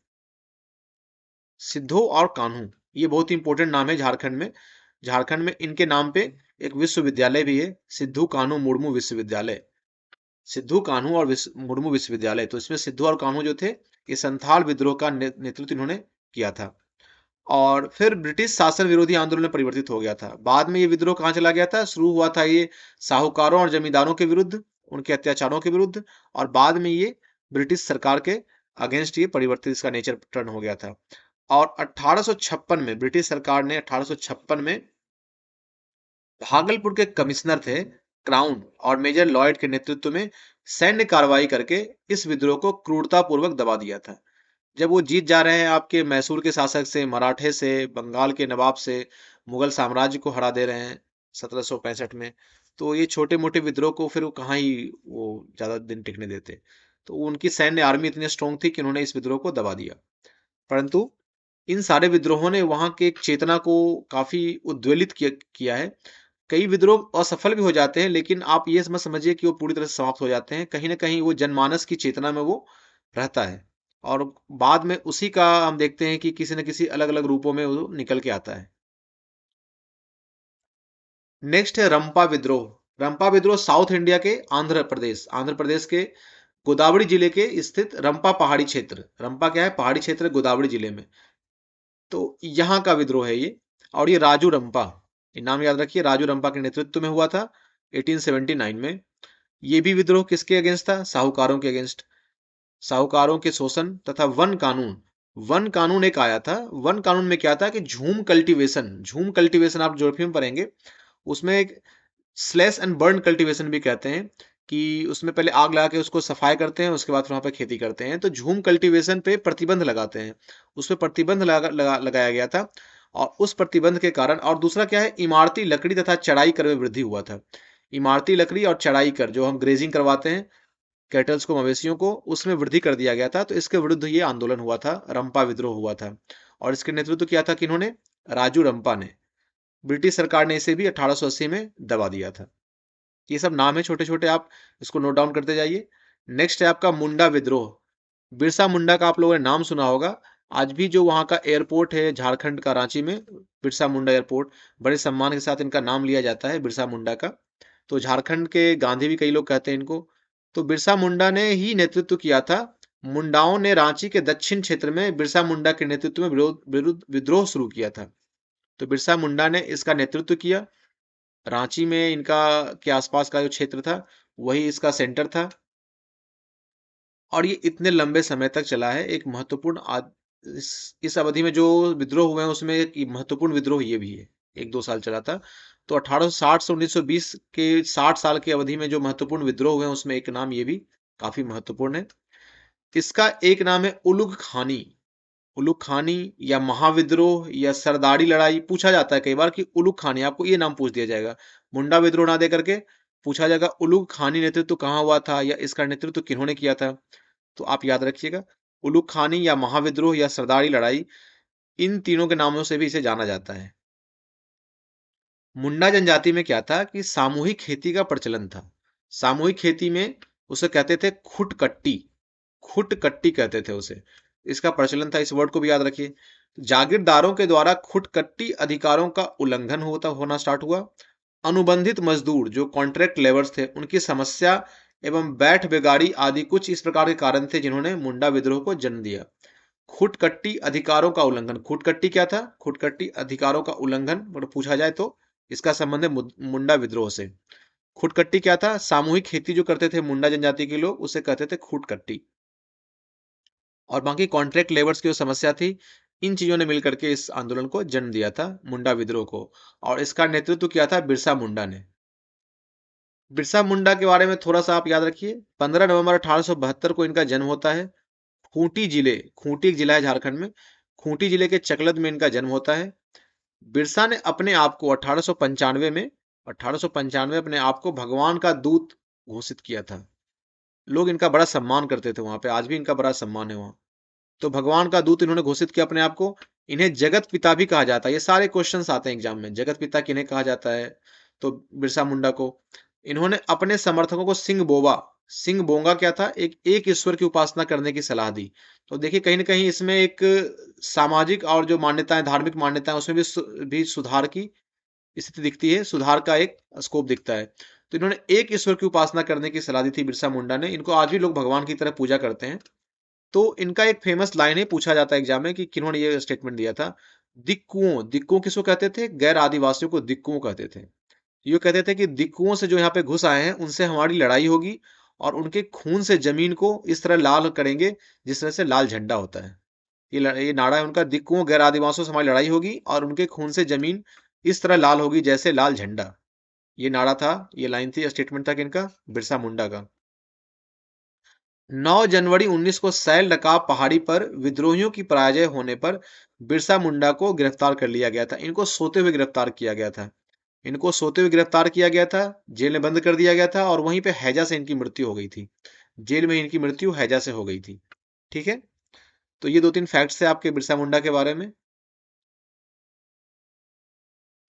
सिद्धो और कान्हू, ये बहुत ही इंपॉर्टेंट नाम है झारखंड में। झारखंड में इनके नाम पे एक विश्वविद्यालय भी है, सिद्धू कान्हू मुर्मू विश्वविद्यालय। सिद्धू कान्हू और मुर्मू विश्वविद्यालय। तो इसमें सिद्धू और कान्हू जो थे, ये संथाल विद्रोह का नेतृत्व इन्होंने किया था। और फिर ब्रिटिश शासन विरोधी आंदोलन में परिवर्तित हो गया था। बाद में ये विद्रोह कहाँ चला गया था? शुरू हुआ था ये साहूकारों और जमींदारों के विरुद्ध, उनके अत्याचारों के विरुद्ध, और बाद में ये ब्रिटिश सरकार के अगेंस्ट ये परिवर्तित, इसका नेचर टर्न हो गया था। और 1856 में ब्रिटिश सरकार ने 1856 में भागलपुर के कमिश्नर थे क्राउन और मेजर लॉयड के नेतृत्व में सैन्य कार्रवाई करके इस विद्रोह को क्रूरतापूर्वक दबा दिया था। जब वो जीत जा रहे हैं आपके मैसूर के शासक से, मराठे से, बंगाल के नवाब से, मुगल साम्राज्य को हरा दे रहे हैं 1765 में, तो ये छोटे मोटे विद्रोह को फिर वो कहाँ ही वो ज्यादा दिन टिकने देते। तो उनकी सैन्य आर्मी इतनी स्ट्रांग थी कि उन्होंने इस विद्रोह को दबा दिया। परंतु इन सारे विद्रोहों ने वहां के एक चेतना को काफी उद्वेलित किया है। कई विद्रोह असफल भी हो जाते हैं, लेकिन आप ये मत समझिए कि वो पूरी तरह से समाप्त हो जाते हैं। कहीं ना कहीं वो जनमानस की चेतना में वो रहता है, और बाद में उसी का हम देखते हैं कि किसी न किसी अलग अलग रूपों में वो निकल के आता है। नेक्स्ट है रंपा विद्रोह। रंपा विद्रोह साउथ इंडिया के आंध्र प्रदेश के गोदावरी जिले के स्थित रंपा पहाड़ी क्षेत्र, रंपा क्या है? पहाड़ी क्षेत्र, गोदावरी जिले में। तो यहाँ का विद्रोह है ये। और ये राजू रंपा, ये नाम याद रखिए, राजू रंपा के नेतृत्व में हुआ था 1879 में। ये भी विद्रोह किसके अगेंस्ट था? साहूकारों के अगेंस्ट। साहूकारों के शोषण तथा वन कानून। वन कानून एक आया था। वन कानून में क्या था कि झूम कल्टीवेशन आप ज्योग्राफी में पढ़ेंगे, उसमें एक स्लैश एंड बर्न कल्टीवेशन भी कहते हैं, कि उसमें पहले आग लगा के उसको सफाई करते हैं, उसके बाद फिर वहां पर खेती करते हैं। तो झूम कल्टीवेशन पे प्रतिबंध लगाते हैं, उस पर प्रतिबंध लगाया गया था। और उस प्रतिबंध के कारण, और दूसरा क्या है, इमारती लकड़ी तथा चढ़ाई कर में वृद्धि हुआ था। इमारती लकड़ी और चढ़ाई कर जो हम ग्रेजिंग करवाते हैं कैटल्स को, मवेशियों को, उसमें वृद्धि कर दिया गया था। तो इसके विरुद्ध ये आंदोलन हुआ था, रंपा विद्रोह हुआ था। और इसके नेतृत्व किया था किन्होंने? राजू रंपा ने। ब्रिटिश सरकार ने इसे भी 1880 में दबा दिया था। ये सब नाम है छोटे छोटे, आप इसको नोट डाउन करते जाइए। नेक्स्ट है आपका मुंडा विद्रोह। बिरसा मुंडा का आप लोगों ने नाम सुना होगा। आज भी जो वहाँ का एयरपोर्ट है झारखंड का, रांची में, बिरसा मुंडा एयरपोर्ट, बड़े सम्मान के साथ इनका नाम लिया जाता है, बिरसा मुंडा का। तो झारखंड के गांधी भी कई लोग कहते हैं इनको। तो बिरसा मुंडा ने ही नेतृत्व किया था। मुंडाओं ने रांची के दक्षिण क्षेत्र में बिरसा मुंडा के नेतृत्व में विरुद्ध विद्रोह शुरू किया था। तो बिरसा मुंडा ने इसका नेतृत्व किया। रांची में इनका के आसपास का जो क्षेत्र था, वही इसका सेंटर था। और ये इतने लंबे समय तक चला है। एक महत्वपूर्ण इस अवधि में जो विद्रोह हुए हैं उसमें एक महत्वपूर्ण विद्रोह ये भी है, 1-2 साल चला था। तो 1860 से 1920 के 60 साल की अवधि में जो महत्वपूर्ण विद्रोह हुए हैं उसमें एक नाम ये भी काफी महत्वपूर्ण है। इसका एक नाम है उलुग खानी। उलुग खानी या महाविद्रोह या सरदारी लड़ाई पूछा जाता है कई बार, कि उलुग खानी, आपको ये नाम पूछ दिया जाएगा। मुंडा विद्रोह ना दे करके पूछा जाएगा उलुग खानी नेतृत्व कहाँ हुआ था, या इसका नेतृत्व किन्होंने किया था। तो आप याद रखिएगा, उलुग खानी या महाविद्रोह या सरदारी लड़ाई, इन तीनों के नामों से भी इसे जाना जाता है। मुंडा जनजाति में क्या था कि सामूहिक खेती का प्रचलन था। सामूहिक खेती में उसे कहते थे खुटकट्टी, खुटकट्टी कहते थे उसे, इसका प्रचलन था। इस वर्ड को भी याद रखिए। जागीरदारों के द्वारा खुटकट्टी अधिकारों का उल्लंघन होना स्टार्ट हुआ। अनुबंधित मजदूर जो कॉन्ट्रैक्ट लेबर्स थे, उनकी समस्या एवं बैठ बेगारी आदि कुछ इस प्रकार के कारण थे जिन्होंने मुंडा विद्रोह को जन्म दिया। खुटकट्टी अधिकारों का उल्लंघन, खुटकट्टी क्या था? खुटकट्टी अधिकारों का उल्लंघन, मतलब पूछा जाए तो इसका संबंध है मुंडा विद्रोह से। खुटकट्टी क्या था? सामूहिक खेती जो करते थे मुंडा जनजाति के लोग, उसे कहते थे खुटकट्टी। और बाकी कॉन्ट्रैक्ट लेबर्स की जो समस्या थी, इन चीजों ने मिलकर के इस आंदोलन को जन्म दिया था, मुंडा विद्रोह को। और इसका नेतृत्व किया था बिरसा मुंडा ने। बिरसा मुंडा के बारे में थोड़ा सा आप याद रखिए। 15 नवंबर 1872 को इनका जन्म होता है। खूंटी एक जिला है झारखंड में, खूंटी जिले के चकलद में इनका जन्म होता है। बिरसा ने अपने आप को 1895 अपने आप को भगवान का दूत घोषित किया था। लोग इनका बड़ा सम्मान करते थे वहां पे, आज भी इनका बड़ा सम्मान है वहां। तो भगवान का दूत इन्होंने घोषित किया अपने आप को। इन्हें जगत पिता भी कहा जाता है। ये सारे क्वेश्चंस आते हैं एग्जाम में, जगत पिता किन्हें कहा जाता है? तो बिरसा मुंडा को। इन्होंने अपने समर्थकों को सिंह बोबा सिंह बोंगा क्या था, एक ईश्वर की उपासना करने की सलाह दी। तो देखिए कहीं ना कहीं इसमें एक सामाजिक और जो मान्यताएं, धार्मिक मान्यताएं, उसमें भी सुधार की स्थिति दिखती है, सुधार का एक स्कोप दिखता है। तो इन्होंने एक ईश्वर की उपासना करने की सलाह दी थी बिरसा मुंडा ने। इनको आज भी लोग भगवान की तरह पूजा करते हैं। तो इनका एक फेमस लाइन है, पूछा जाता है एग्जाम में कि किन्होंने ये स्टेटमेंट दिया था। दिक्कुओं, दिक्कुओं किसको कहते थे? गैर आदिवासियों को दिक्कुओं कहते थे। ये कहते थे कि दिक्कुओं से जो यहाँ पे घुस आए हैं उनसे हमारी लड़ाई होगी, और उनके खून से जमीन को इस तरह लाल करेंगे जिस तरह से लाल झंडा होता है। ये नारा है उनका, दिक्कुओं गैर आदिवासियों से हमारी लड़ाई होगी और उनके खून से जमीन इस तरह लाल होगी जैसे लाल झंडा। ये नारा था, ये लाइन थी, स्टेटमेंट था किनका? बिरसा मुंडा का। 9 जनवरी 19 को सैल नकाब पहाड़ी पर विद्रोहियों की पराजय होने पर बिरसा मुंडा को गिरफ्तार कर लिया गया था। इनको सोते हुए गिरफ्तार किया गया था। इनको सोते हुए गिरफ्तार किया गया था, जेल में बंद कर दिया गया था, और वहीं पे हैजा से इनकी मृत्यु हो गई थी। जेल में इनकी मृत्यु हैजा से हो गई थी। ठीक है। तो ये 2-3 फैक्ट्स थे आपके बिरसा मुंडा के बारे में।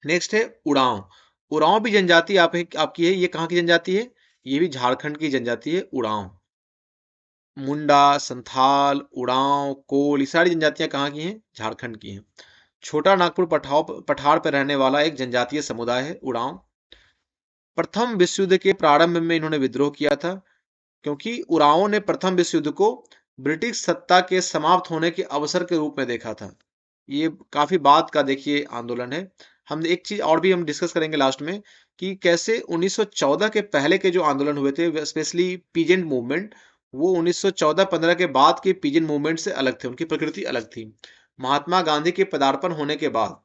नेक्स्ट है उरांव। उरांव भी जनजाति आपकी है। ये कहाँ की जनजाति है? ये भी झारखंड की जनजाति है, उरांव। मुंडा, संथाल, उरांव, कोल, ये सारी जनजातियां कहाँ की हैं? झारखंड की हैं। छोटा नागपुर पठार पर रहने वाला एक जनजातीय समुदाय है उरांव। प्रथम विश्व युद्ध के प्रारंभ में इन्होंने विद्रोह किया था, क्योंकि उरांवों ने प्रथम विश्व युद्ध को ब्रिटिश सत्ता के समाप्त होने के अवसर के रूप में देखा था। ये काफी बाद का देखिए आंदोलन है। हम एक चीज और भी हम डिस्कस करेंगे लास्ट में, कि कैसे 1914 के पहले के जो आंदोलन हुए थे, स्पेशली पीजेंट मूवमेंट, वो 1914-15 के बाद के पीजेंट मूवमेंट से अलग थे, उनकी प्रकृति अलग थी। महात्मा गांधी के पदार्पण होने के बाद,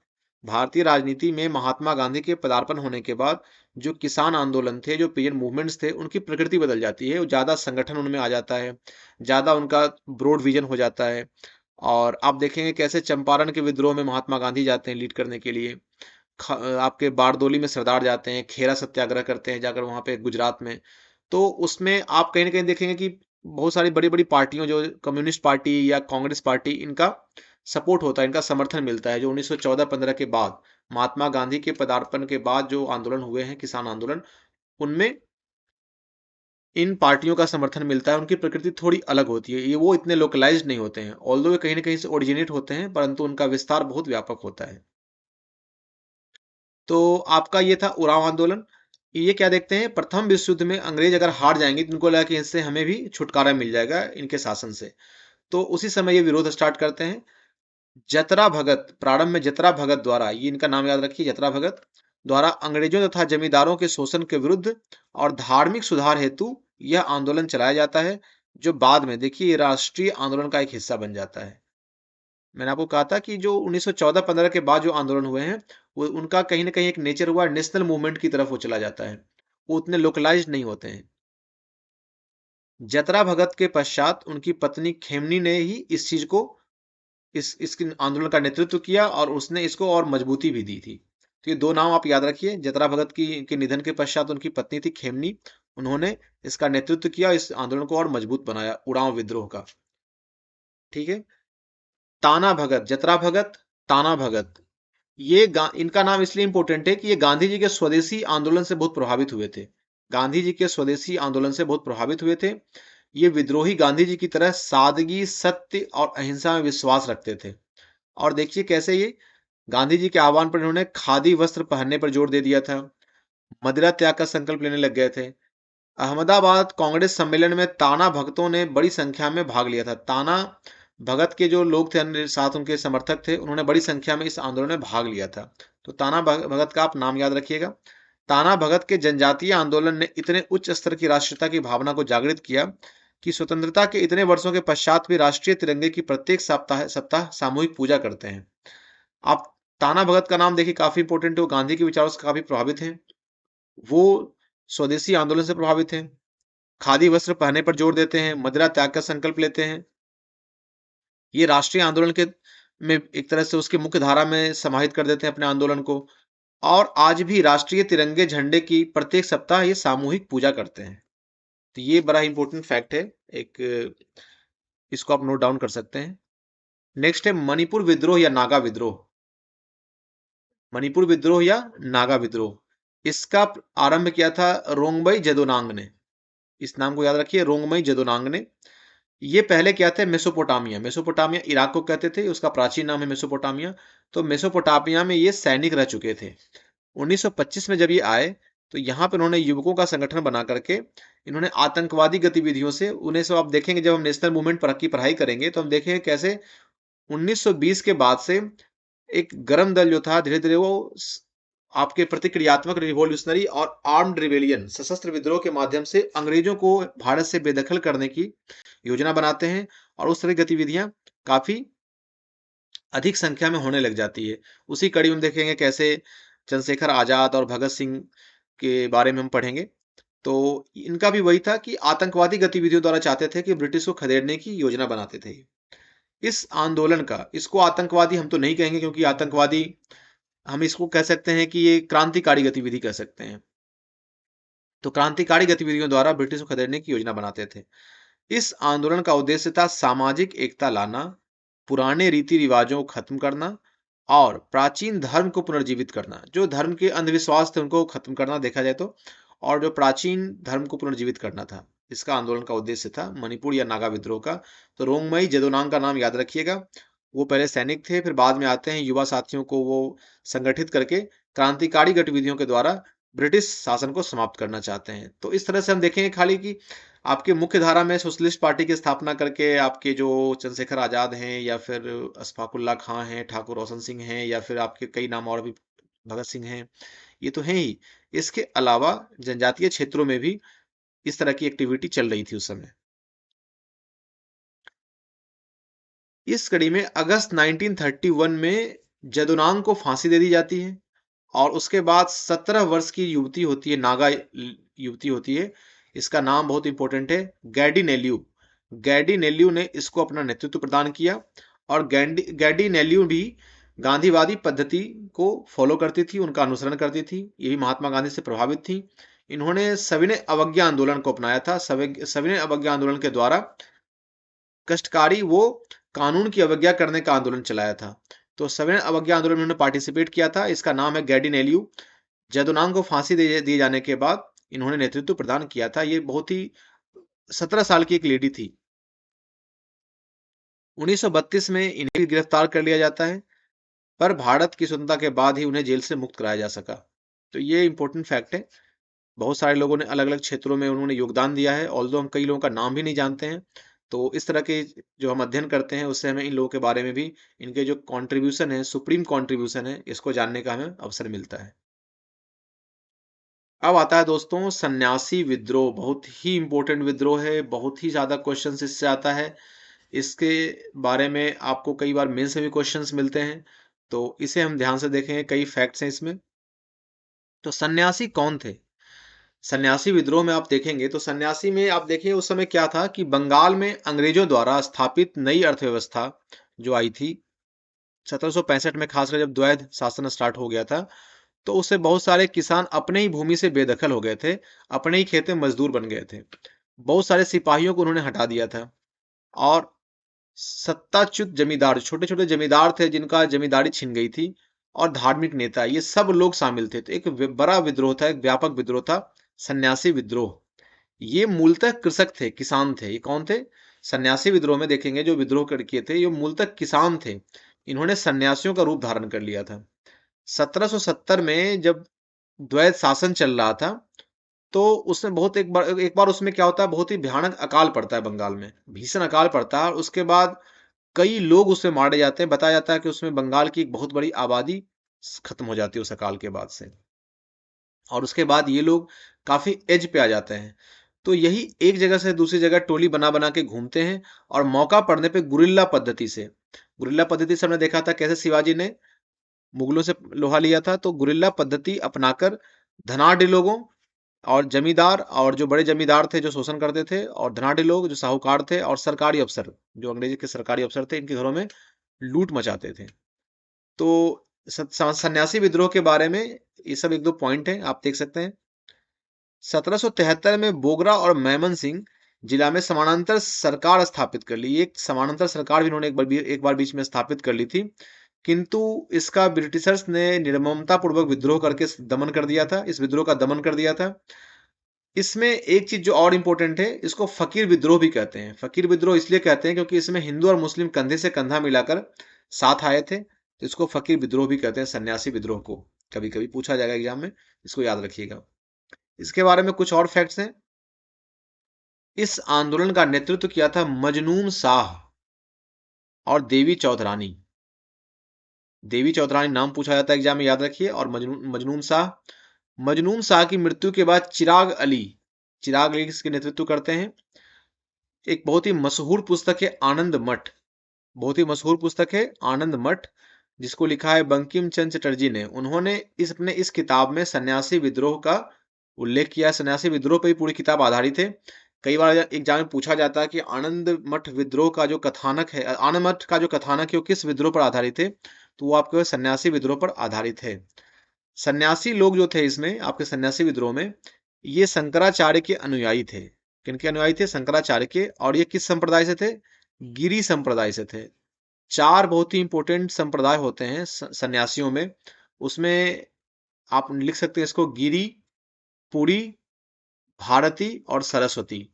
भारतीय राजनीति में महात्मा गांधी के पदार्पण होने के बाद, जो किसान आंदोलन थे, जो पीजेंट मूवमेंट्स थे, उनकी प्रकृति बदल जाती है। ज्यादा संगठन उनमें आ जाता है, ज्यादा उनका ब्रॉड विजन हो जाता है। और आप देखेंगे कैसे चंपारण के विद्रोह में महात्मा गांधी जाते हैं लीड करने के लिए। आपके बारदोली में सरदार जाते हैं, खेरा सत्याग्रह करते हैं जाकर वहां पे गुजरात में। तो उसमें आप कहीं ना कहीं देखेंगे कि बहुत सारी बड़ी बड़ी पार्टियों, जो कम्युनिस्ट पार्टी या कांग्रेस पार्टी, इनका सपोर्ट होता है, इनका समर्थन मिलता है। जो 1914-15 के बाद, महात्मा गांधी के पदार्पण के बाद जो आंदोलन हुए हैं, किसान आंदोलन, उनमें इन पार्टियों का समर्थन मिलता है। उनकी प्रकृति थोड़ी अलग होती है, ये वो इतने लोकलाइज्ड नहीं होते हैं, ऑल्दो वे कहीं ना कहीं से ओरिजिनेट होते हैं, परंतु उनका विस्तार बहुत व्यापक होता है। तो आपका ये था उरांव आंदोलन। ये क्या देखते हैं, प्रथम विश्व युद्ध में अंग्रेज अगर हार जाएंगे तो इनको लगा कि इससे हमें भी छुटकारा मिल जाएगा इनके शासन से। तो उसी समय ये विरोध स्टार्ट करते हैं। जतरा भगत, प्रारंभ में जतरा भगत द्वारा, ये इनका नाम याद रखिए, जतरा भगत द्वारा अंग्रेजों तथा जमींदारों के शोषण के विरुद्ध और धार्मिक सुधार हेतु यह आंदोलन चलाया जाता है, जो बाद में देखिए राष्ट्रीय आंदोलन का एक हिस्सा बन जाता है। मैंने आपको कहा था कि जो 1914-15 के बाद जो आंदोलन हुए हैं, वो उनका कहीं ना कहीं एक नेचर हुआ नेशनल मूवमेंट की तरफ वो चला जाता है, वो उतने लोकलाइज्ड नहीं होते हैं। जतरा भगत के पश्चात उनकी पत्नी खेमनी ने ही इस चीज को, इसके आंदोलन का नेतृत्व किया, और उसने इसको और मजबूती भी दी थी। तो ये दो नाम आप याद रखिए, जतरा भगत की के निधन के पश्चात उनकी पत्नी थी खेमनी, उन्होंने इसका नेतृत्व किया, इस आंदोलन को और मजबूत बनाया, उड़ाव विद्रोह का। ठीक है। ताना भगत, जतरा भगत, ताना भगत, इनका नाम इसलिए इंपॉर्टेंट है कि ये गांधी जी के स्वदेशी आंदोलन से बहुत प्रभावित हुए थे। गांधी जी के स्वदेशी आंदोलन से बहुत प्रभावित हुए थे। ये विद्रोही गांधी जी की तरह सादगी, सत्य और अहिंसा में विश्वास रखते थे। और देखिए कैसे ये गांधी जी के आह्वान पर इन्होंने खादी वस्त्र पहनने पर जोर दे दिया था, मदिरा त्याग का संकल्प लेने लग गए थे। अहमदाबाद कांग्रेस सम्मेलन में ताना भगतों ने बड़ी संख्या में भाग लिया था। ताना भगत के जो लोग थे, अन्य साथ उनके समर्थक थे, उन्होंने बड़ी संख्या में इस आंदोलन में भाग लिया था। तो ताना भगत का आप नाम याद रखिएगा। ताना भगत के जनजातीय आंदोलन ने इतने उच्च स्तर की राष्ट्रीयता की भावना को जागृत किया कि स्वतंत्रता के इतने वर्षों के पश्चात भी राष्ट्रीय तिरंगे की प्रत्येक सप्ताह सप्ताह सामूहिक पूजा करते हैं। आप ताना भगत का नाम देखिए, काफी इंपॉर्टेंट है, वो गांधी के विचारों से काफी प्रभावित हैं। वो स्वदेशी आंदोलन से प्रभावित हैं, खादी वस्त्र पहनने पर जोर देते हैं, मदिरा त्याग का संकल्प लेते हैं। ये राष्ट्रीय आंदोलन के में एक तरह से उसकी मुख्य धारा में समाहित कर देते हैं अपने आंदोलन को। और आज भी राष्ट्रीय तिरंगे झंडे की प्रत्येक सप्ताह ये सामूहिक पूजा करते हैं। तो ये बड़ा इंपॉर्टेंट फैक्ट है, एक इसको आप नोट डाउन कर सकते हैं। नेक्स्ट है मणिपुर विद्रोह या नागा विद्रोह। मणिपुर विद्रोह या नागा विद्रोह, इसका आरंभ किया था रोंगबई जेदोनांग ने। इस नाम को याद रखिए, रोंगमई जदोनांग ने। ये पहले क्या थे, मेसोपोटामिया। मेसोपोटामिया इराक को कहते थे, उसका प्राचीन नाम है मेसोपोटामिया। तो मेसोपोटामिया में ये सैनिक रह चुके थे। 1925 में जब ये आए, तो यहाँ पे उन्होंने युवकों का संगठन बना करके इन्होंने आतंकवादी गतिविधियों से उन्हें, सब आप देखेंगे जब हम नेशनल मूवमेंट पर की पढ़ाई करेंगे तो हम देखेंगे कैसे 1920 के बाद से एक गरम दल जो था धीरे धीरे वो आपके प्रतिक्रियात्मक रिवॉल्यूशनरी और आर्म्ड रिवेलियन सशस्त्र विद्रोह के माध्यम से अंग्रेजों को भारत से बेदखल करने की योजना बनाते हैं, और उस तरह की गतिविधियां काफी अधिक संख्या में होने लग जाती है। उसी कड़ी में देखेंगे कैसे चंद्रशेखर आजाद और भगत सिंह के बारे में हम पढ़ेंगे। तो इनका भी वही था कि आतंकवादी गतिविधियों द्वारा चाहते थे कि ब्रिटिश को खदेड़ने की योजना बनाते थे। इस आंदोलन का, इसको आतंकवादी हम तो नहीं कहेंगे, क्योंकि आतंकवादी, हम इसको कह सकते हैं कि ये क्रांतिकारी गतिविधि कह सकते हैं। तो क्रांतिकारी गतिविधियों द्वारा ब्रिटिश को खदेड़ने की योजना बनाते थे। इस आंदोलन का उद्देश्य था सामाजिक एकता लाना, पुराने रीति रिवाजों को खत्म करना और प्राचीन धर्म को पुनर्जीवित करना। जो धर्म के अंधविश्वास थे उनको खत्म करना देखा जाए तो, और जो प्राचीन धर्म को पुनर्जीवित करना था, इसका आंदोलन का उद्देश्य था मणिपुर या नागा विद्रोह का। तो रोंगमई जदोनांग का नाम याद रखिएगा। वो पहले सैनिक थे, फिर बाद में आते हैं युवा साथियों को वो संगठित करके क्रांतिकारी गतिविधियों के द्वारा ब्रिटिश शासन को समाप्त करना चाहते हैं। तो इस तरह से हम देखेंगे खाली कि आपके मुख्य धारा में सोशलिस्ट पार्टी की स्थापना करके आपके जो चंद्रशेखर आजाद हैं, या फिर अशफाकुल्ला खां हैं, ठाकुर रोशन सिंह हैं, या फिर आपके कई नाम और भी, भगत सिंह हैं, ये तो हैं ही। इसके अलावा जनजातीय क्षेत्रों में भी इस तरह की एक्टिविटी चल रही थी उस समय। इस कड़ी में अगस्त 1931 में जदुनांग को फांसी दे दी जाती है, और उसके बाद 17 वर्ष की युवती होती है, नागा युवती होती है। इसका नाम बहुत इंपॉर्टेंट है, गैडी नेल्यू। गैडी नेल्यू ने इसको अपना नेतृत्व प्रदान किया, और गैडी नेल्यू भी गांधीवादी पद्धति को फॉलो करती थी, उनका अनुसरण करती थी। ये भी महात्मा गांधी से प्रभावित थी। इन्होंने सविनय अवज्ञा आंदोलन को अपनाया था। सविनय अवज्ञा आंदोलन के द्वारा कष्टकारी वो कानून की अवज्ञा करने का आंदोलन चलाया था। तो सविनय अवज्ञा आंदोलन में उन्होंने पार्टिसिपेट किया था। इसका नाम है गैडी नेल्यू। जदुनांग को फांसी दिए जाने के बाद इन्होंने नेतृत्व प्रदान किया था। ये बहुत ही 17 साल की एक लेडी थी। 1932 में इन्हें भी गिरफ्तार कर लिया जाता है, पर भारत की स्वतंत्रता के बाद ही उन्हें जेल से मुक्त कराया जा सका। तो ये इंपॉर्टेंट फैक्ट है। बहुत सारे लोगों ने अलग अलग क्षेत्रों में उन्होंने योगदान दिया है, ऑल्दो हम कई लोगों का नाम भी नहीं जानते हैं। तो इस तरह के जो हम अध्ययन करते हैं उससे हमें इन लोगों के बारे में भी, इनके जो कंट्रीब्यूशन है, सुप्रीम कंट्रीब्यूशन है, इसको जानने का हमें अवसर मिलता है। अब आता है दोस्तों सन्यासी विद्रोह। बहुत ही इंपॉर्टेंट विद्रोह है, बहुत ही ज्यादा क्वेश्चन इससे आता है। इसके बारे में आपको कई बार मेंस में भी क्वेश्चंस मिलते हैं, तो इसे हम ध्यान से देखेंगे। कई फैक्ट्स हैं इसमें। तो सन्यासी कौन थे? सन्यासी विद्रोह में आप देखेंगे तो सन्यासी में आप देखिए उस समय क्या था कि बंगाल में अंग्रेजों द्वारा स्थापित नई अर्थव्यवस्था जो आई थी 1765 में, खासकर जब द्वैध शासन स्टार्ट हो गया था, तो उससे बहुत सारे किसान अपने ही भूमि से बेदखल हो गए थे, अपने ही खेत में मजदूर बन गए थे। बहुत सारे सिपाहियों को उन्होंने हटा दिया था, और सत्ताच्युत जमींदार, छोटे छोटे जमींदार थे जिनका जमींदारी छिन गई थी, और धार्मिक नेता, ये सब लोग शामिल थे। तो एक बड़ा विद्रोह था, एक व्यापक विद्रोह था, सन्यासी विद्रोह। ये मूलतः कृषक थे, किसान थे। ये कौन थे? सन्यासी विद्रोह में देखेंगे जो विद्रोह कर किए थे, ये मूलतः किसान थे। इन्होंने सन्यासियों का रूप धारण कर लिया था। 1770 में जब द्वैध शासन चल रहा था, तो उसमें बहुत एक बार उसमें क्या होता है, बहुत ही भयानक अकाल पड़ता है बंगाल में, भीषण अकाल पड़ता है। और उसके बाद कई लोग उसमें मारे जाते हैं। बताया जाता है कि उसमें बंगाल की एक बहुत बड़ी आबादी खत्म हो जाती है उस अकाल के बाद से, और उसके बाद ये लोग काफी एज पे आ जाते हैं। तो यही एक जगह से दूसरी जगह टोली बना बना के घूमते हैं, और मौका पड़ने पे गुरिल्ला पद्धति से हमने देखा था कैसे शिवाजी ने मुगलों से लोहा लिया था। तो गुरिल्ला पद्धति अपनाकर धनाढ़ लोगों और जमींदार, और जो बड़े जमींदार थे जो शोषण करते थे, और धनाढ़ लोग जो साहूकार थे, और सरकारी अफसर जो अंग्रेजी के सरकारी अफसर थे, इनके घरों में लूट मचाते थे। तो सन्यासी विद्रोह के बारे में ये सब एक दो पॉइंट हैं, आप देख सकते हैं। 1773 में बोगरा और मैमन सिंह जिला में समानांतर सरकार स्थापित कर ली। एक समानांतर सरकार भी इन्होंने एक बार बीच में स्थापित कर ली थी, किंतु इसका ब्रिटिशर्स ने निर्ममता पूर्वक विद्रोह करके दमन कर दिया था, इस विद्रोह का दमन कर दिया था। इसमें एक चीज जो और इम्पोर्टेंट है, इसको फकीर विद्रोह भी कहते हैं। फकीर विद्रोह इसलिए कहते हैं क्योंकि इसमें हिंदू और मुस्लिम कंधे से कंधा मिलाकर साथ आए थे, तो इसको फकीर विद्रोह भी कहते हैं, सन्यासी विद्रोह को। कभी कभी पूछा जाएगा एग्जाम में, इसको याद रखिएगा। इसके बारे में कुछ और फैक्ट्स हैं। इस आंदोलन का नेतृत्व किया था मजनून शाह और देवी चौधरानी। देवी चौधरानी नाम पूछा जाता है एग्जाम में, याद रखिए। और मजनून शाह की मृत्यु के बाद चिराग अली इसके नेतृत्व करते हैं। एक बहुत ही मशहूर पुस्तक है आनंद मठ, बहुत ही मशहूर पुस्तक है आनंद मठ, जिसको लिखा है बंकिम चंद्र चटर्जी ने। उन्होंने अपने इस किताब में सन्यासी विद्रोह का उल्लेख किया। सन्यासी विद्रोह पर ही पूरी किताब आधारित है। कई बार एग्जाम में पूछा जाता है कि आनंद मठ विद्रोह का जो कथानक है, आनंद मठ का जो कथानक है वो किस विद्रोह पर आधारित है, तो वो आपके सन्यासी विद्रोह पर आधारित है। सन्यासी लोग जो थे इसमें आपके सन्यासी विद्रोह में, ये शंकराचार्य के अनुयायी थे। किनके अनुयायी थे? शंकराचार्य के। और ये किस संप्रदाय से थे? गिरी संप्रदाय से थे। चार बहुत ही इंपॉर्टेंट संप्रदाय होते हैं सन्यासियों में। उसमें आप लिख सकते हैं इसको गिरी, पुरी, भारती और सरस्वती।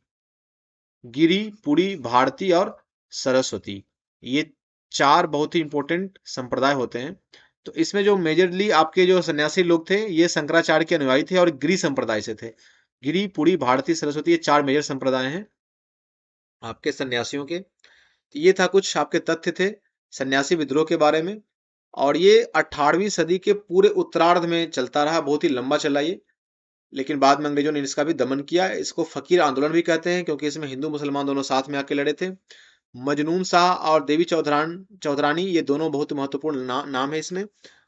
गिरी, पुरी, भारती और सरस्वती, ये चार बहुत ही इंपॉर्टेंट संप्रदाय होते हैं। तो इसमें जो मेजरली आपके जो सन्यासी लोग थे, ये शंकराचार्य के अनुयायी थे और गिरी संप्रदाय से थे। गिरी, पुरी, भारती, सरस्वती, ये चार मेजर संप्रदाय हैं आपके सन्यासियों के। तो ये था कुछ आपके तथ्य थे सन्यासी विद्रोह के बारे में। और ये 18वीं सदी के पूरे उत्तरार्ध में चलता रहा, बहुत ही लंबा चला ये। लेकिन बाद में अंग्रेजों ने इसका भी दमन किया। इसको फकीर आंदोलन भी कहते हैं क्योंकि इसमें हिंदू मुसलमान दोनों साथ में आके लड़े थे। मजनून शाह और देवी चौधरानी ये दोनों बहुत महत्वपूर्ण नाम है इसमें।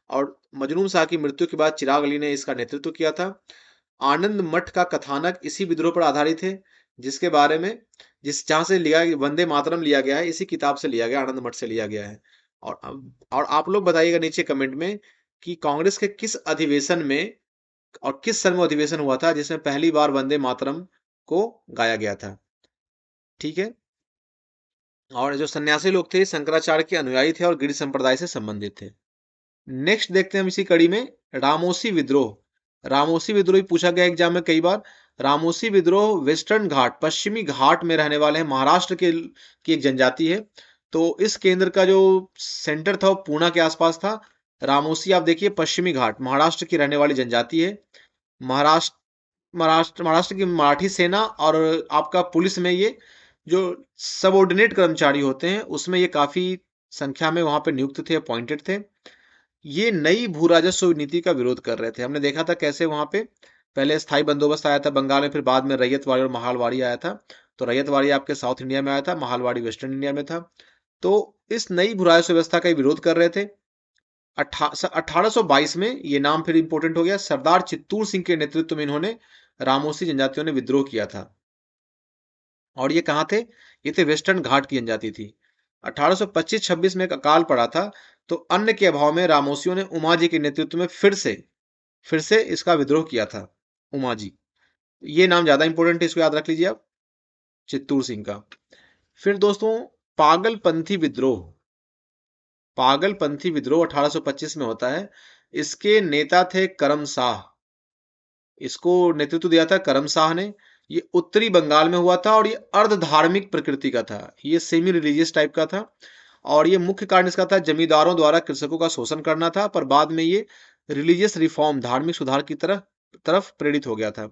और मजनून शाह की मृत्यु के बाद चिराग अली ने इसका नेतृत्व किया था। आनंद मठ का कथानक इसी विद्रोह पर आधारित है, जिसके बारे में जहां से लिया वंदे मातरम लिया गया है, इसी किताब से लिया गया, आनंद मठ से लिया गया है। और आप लोग बताइएगा नीचे कमेंट में कि कांग्रेस के किस अधिवेशन में और किस सन में अधिवेशन हुआ था जिसमें पहली बार वंदे मातरम को गाया गया था। ठीक है। और जो सन्यासी लोग थे शंकराचार्य के अनुयायी थे और गिरि संप्रदाय से संबंधित थे। नेक्स्ट देखते हैं हम इसी कड़ी में रामोसी विद्रोह। रामोसी विद्रोह पूछा गया एग्जाम में कई बार। रामोसी विद्रोह वेस्टर्न घाट, पश्चिमी घाट में रहने वाले हैं, महाराष्ट्र के की एक जनजाति है। तो इस केंद्र का जो सेंटर था वो पूना के आसपास था। रामोसी आप देखिए पश्चिमी घाट, महाराष्ट्र की रहने वाली जनजाति है। महाराष्ट्र की मराठी सेना और आपका पुलिस में ये जो सबऑर्डिनेट कर्मचारी होते हैं उसमें ये काफी संख्या में वहां पे नियुक्त थे, अपॉइंटेड थे। ये नई भू राजस्व नीति का विरोध कर रहे थे। हमने देखा था कैसे वहां पे पहले स्थायी बंदोबस्त आया था बंगाल में, फिर बाद में रैयतवाड़ी और महालवाड़ी आया था। तो रैयतवाड़ी आपके साउथ इंडिया में आया था, महालवाड़ी वेस्टर्न इंडिया में था। तो इस नई भू राजस्व व्यवस्था का विरोध कर रहे थे। 1822 में ये नाम फिर इंपोर्टेंट हो गया। सरदार चित्तूर सिंह के नेतृत्व में इन्होंने रामोसी जनजातियों ने विद्रोह किया था। और ये कहाँ थे? ये थे वेस्टर्न घाट की जनजाति थी। 1825-26 में एक अकाल पड़ा था, तो अन्न के अभाव में रामोसियों ने उमाजी के नेतृत्व में फिर से इसका विद्रोह किया था। उमाजी, ये नाम ज्यादा इंपॉर्टेंट है, इसको याद रख लीजिए आप, चित्तूर सिंह का। फिर दोस्तों पागलपंथी विद्रोह 1825 में होता है। इसके नेता थे करम शाह। इसको नेतृत्व दिया था करम शाह ने। ये उत्तरी बंगाल में हुआ था और ये अर्ध धार्मिक प्रकृति का था, ये सेमी रिलीजियस टाइप का था। और ये मुख्य कारण इसका था जमींदारों द्वारा कृषकों का शोषण करना था, पर बाद में ये रिलीजियस रिफॉर्म, धार्मिक सुधार की तरफ प्रेरित हो गया था।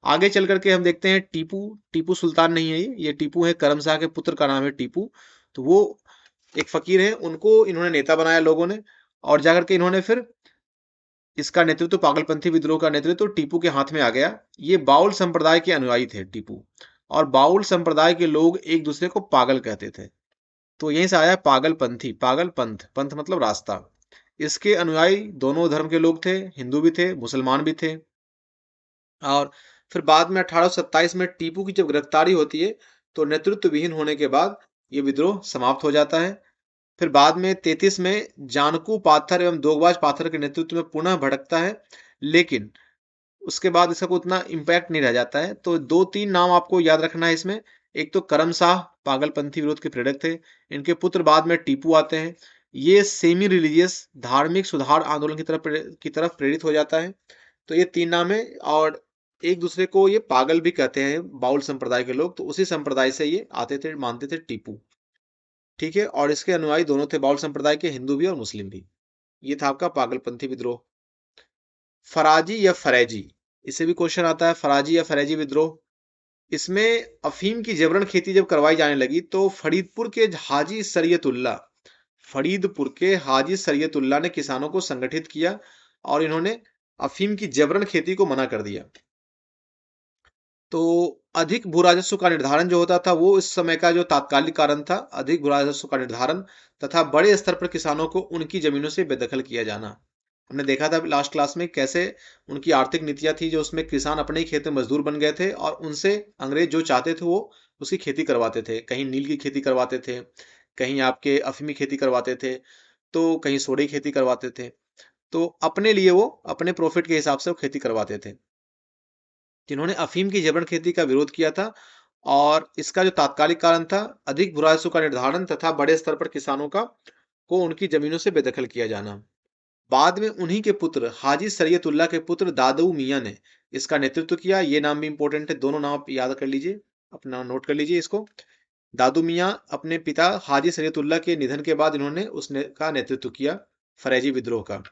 आगे चल करके हम देखते हैं टीपू सुल्तान नहीं है ये टीपू है, करम शाह के पुत्र का नाम है टीपू। तो वो एक फकीर है, उनको इन्होंने नेता बनाया लोगों ने। और जाकर के इन्होंने फिर इसका नेतृत्व, पागलपंथी विद्रोह का नेतृत्व टीपू के हाथ में आ गया। ये बाउल संप्रदाय के अनुयायी थे टीपू, और बाउल संप्रदाय के लोग एक दूसरे को पागल कहते थे। तो यहीं से आया पागलपंथी, पागल पंथ, पंथ मतलब रास्ता। इसके अनुयायी दोनों धर्म के लोग थे, हिंदू भी थे, मुसलमान भी थे। और फिर बाद में 1827 में टीपू की जब गिरफ्तारी होती है, तो नेतृत्व विहीन होने के बाद ये विद्रोह समाप्त हो जाता है। फिर बाद में 33 में जानकू पाथर एवं दोगबाज पाथर के नेतृत्व में पुनः भड़कता है, लेकिन उसके बाद इसका कोई उतना इम्पैक्ट नहीं रह जाता है। तो दो तीन नाम आपको याद रखना है इसमें। एक तो करम शाह पागलपंथी विरोध के प्रेरक थे, इनके पुत्र बाद में टीपू आते हैं। ये सेमी रिलीजियस धार्मिक सुधार आंदोलन की तरफ प्रेरित हो जाता है। तो ये तीन नाम है। और एक दूसरे को ये पागल भी कहते हैं बाउल संप्रदाय के लोग, तो उसी संप्रदाय से ये आते थे, मानते थे टीपू। ठीक है, और इसके अनुयायी दोनों थे बाउल संप्रदाय के, हिंदू भी और मुस्लिम भी। ये था आपका पागलपंथी विद्रोह। फराजी या फरेजी, इससे भी क्वेश्चन आता है, फराजी या फरेजी विद्रोह। इसमें अफीम की जबरन खेती जब करवाई जाने लगी तो फरीदपुर के हाजी सरियतुल्ला ने किसानों को संगठित किया और इन्होंने अफीम की जबरन खेती को मना कर दिया। तो अधिक भू राजस्व का निर्धारण जो होता था, वो इस समय का जो तात्कालिक कारण था, अधिक भू राजस्व का निर्धारण तथा बड़े स्तर पर किसानों को उनकी जमीनों से बेदखल किया जाना। हमने देखा था लास्ट क्लास में कैसे उनकी आर्थिक नीतियां थी, जो उसमें किसान अपने ही खेत में मजदूर बन गए थे और उनसे अंग्रेज जो चाहते थे वो उसकी खेती करवाते थे। कहीं नील की खेती करवाते थे, कहीं आपके अफीमी खेती करवाते थे, तो कहीं सोडे की खेती करवाते थे। तो अपने लिए वो अपने प्रॉफिट के हिसाब से वो खेती करवाते थे। जिन्होंने अफीम की जबरन खेती का विरोध किया था, और इसका जो तात्कालिक कारण था, अधिक भू राजस्व का निर्धारण तथा बड़े स्तर पर किसानों का को उनकी जमीनों से बेदखल किया जाना। बाद में उन्हीं के पुत्र हाजी सरियतुल्लाह के पुत्र दादू मियां ने इसका नेतृत्व किया। ये नाम भी इंपॉर्टेंट है, दोनों नाम आप याद कर लीजिए, अपना नोट कर लीजिए इसको। दादू मियां अपने पिता हाजी सरियतुल्लाह के निधन के बाद इन्होंने उसने का नेतृत्व किया फरेजी विद्रोह का।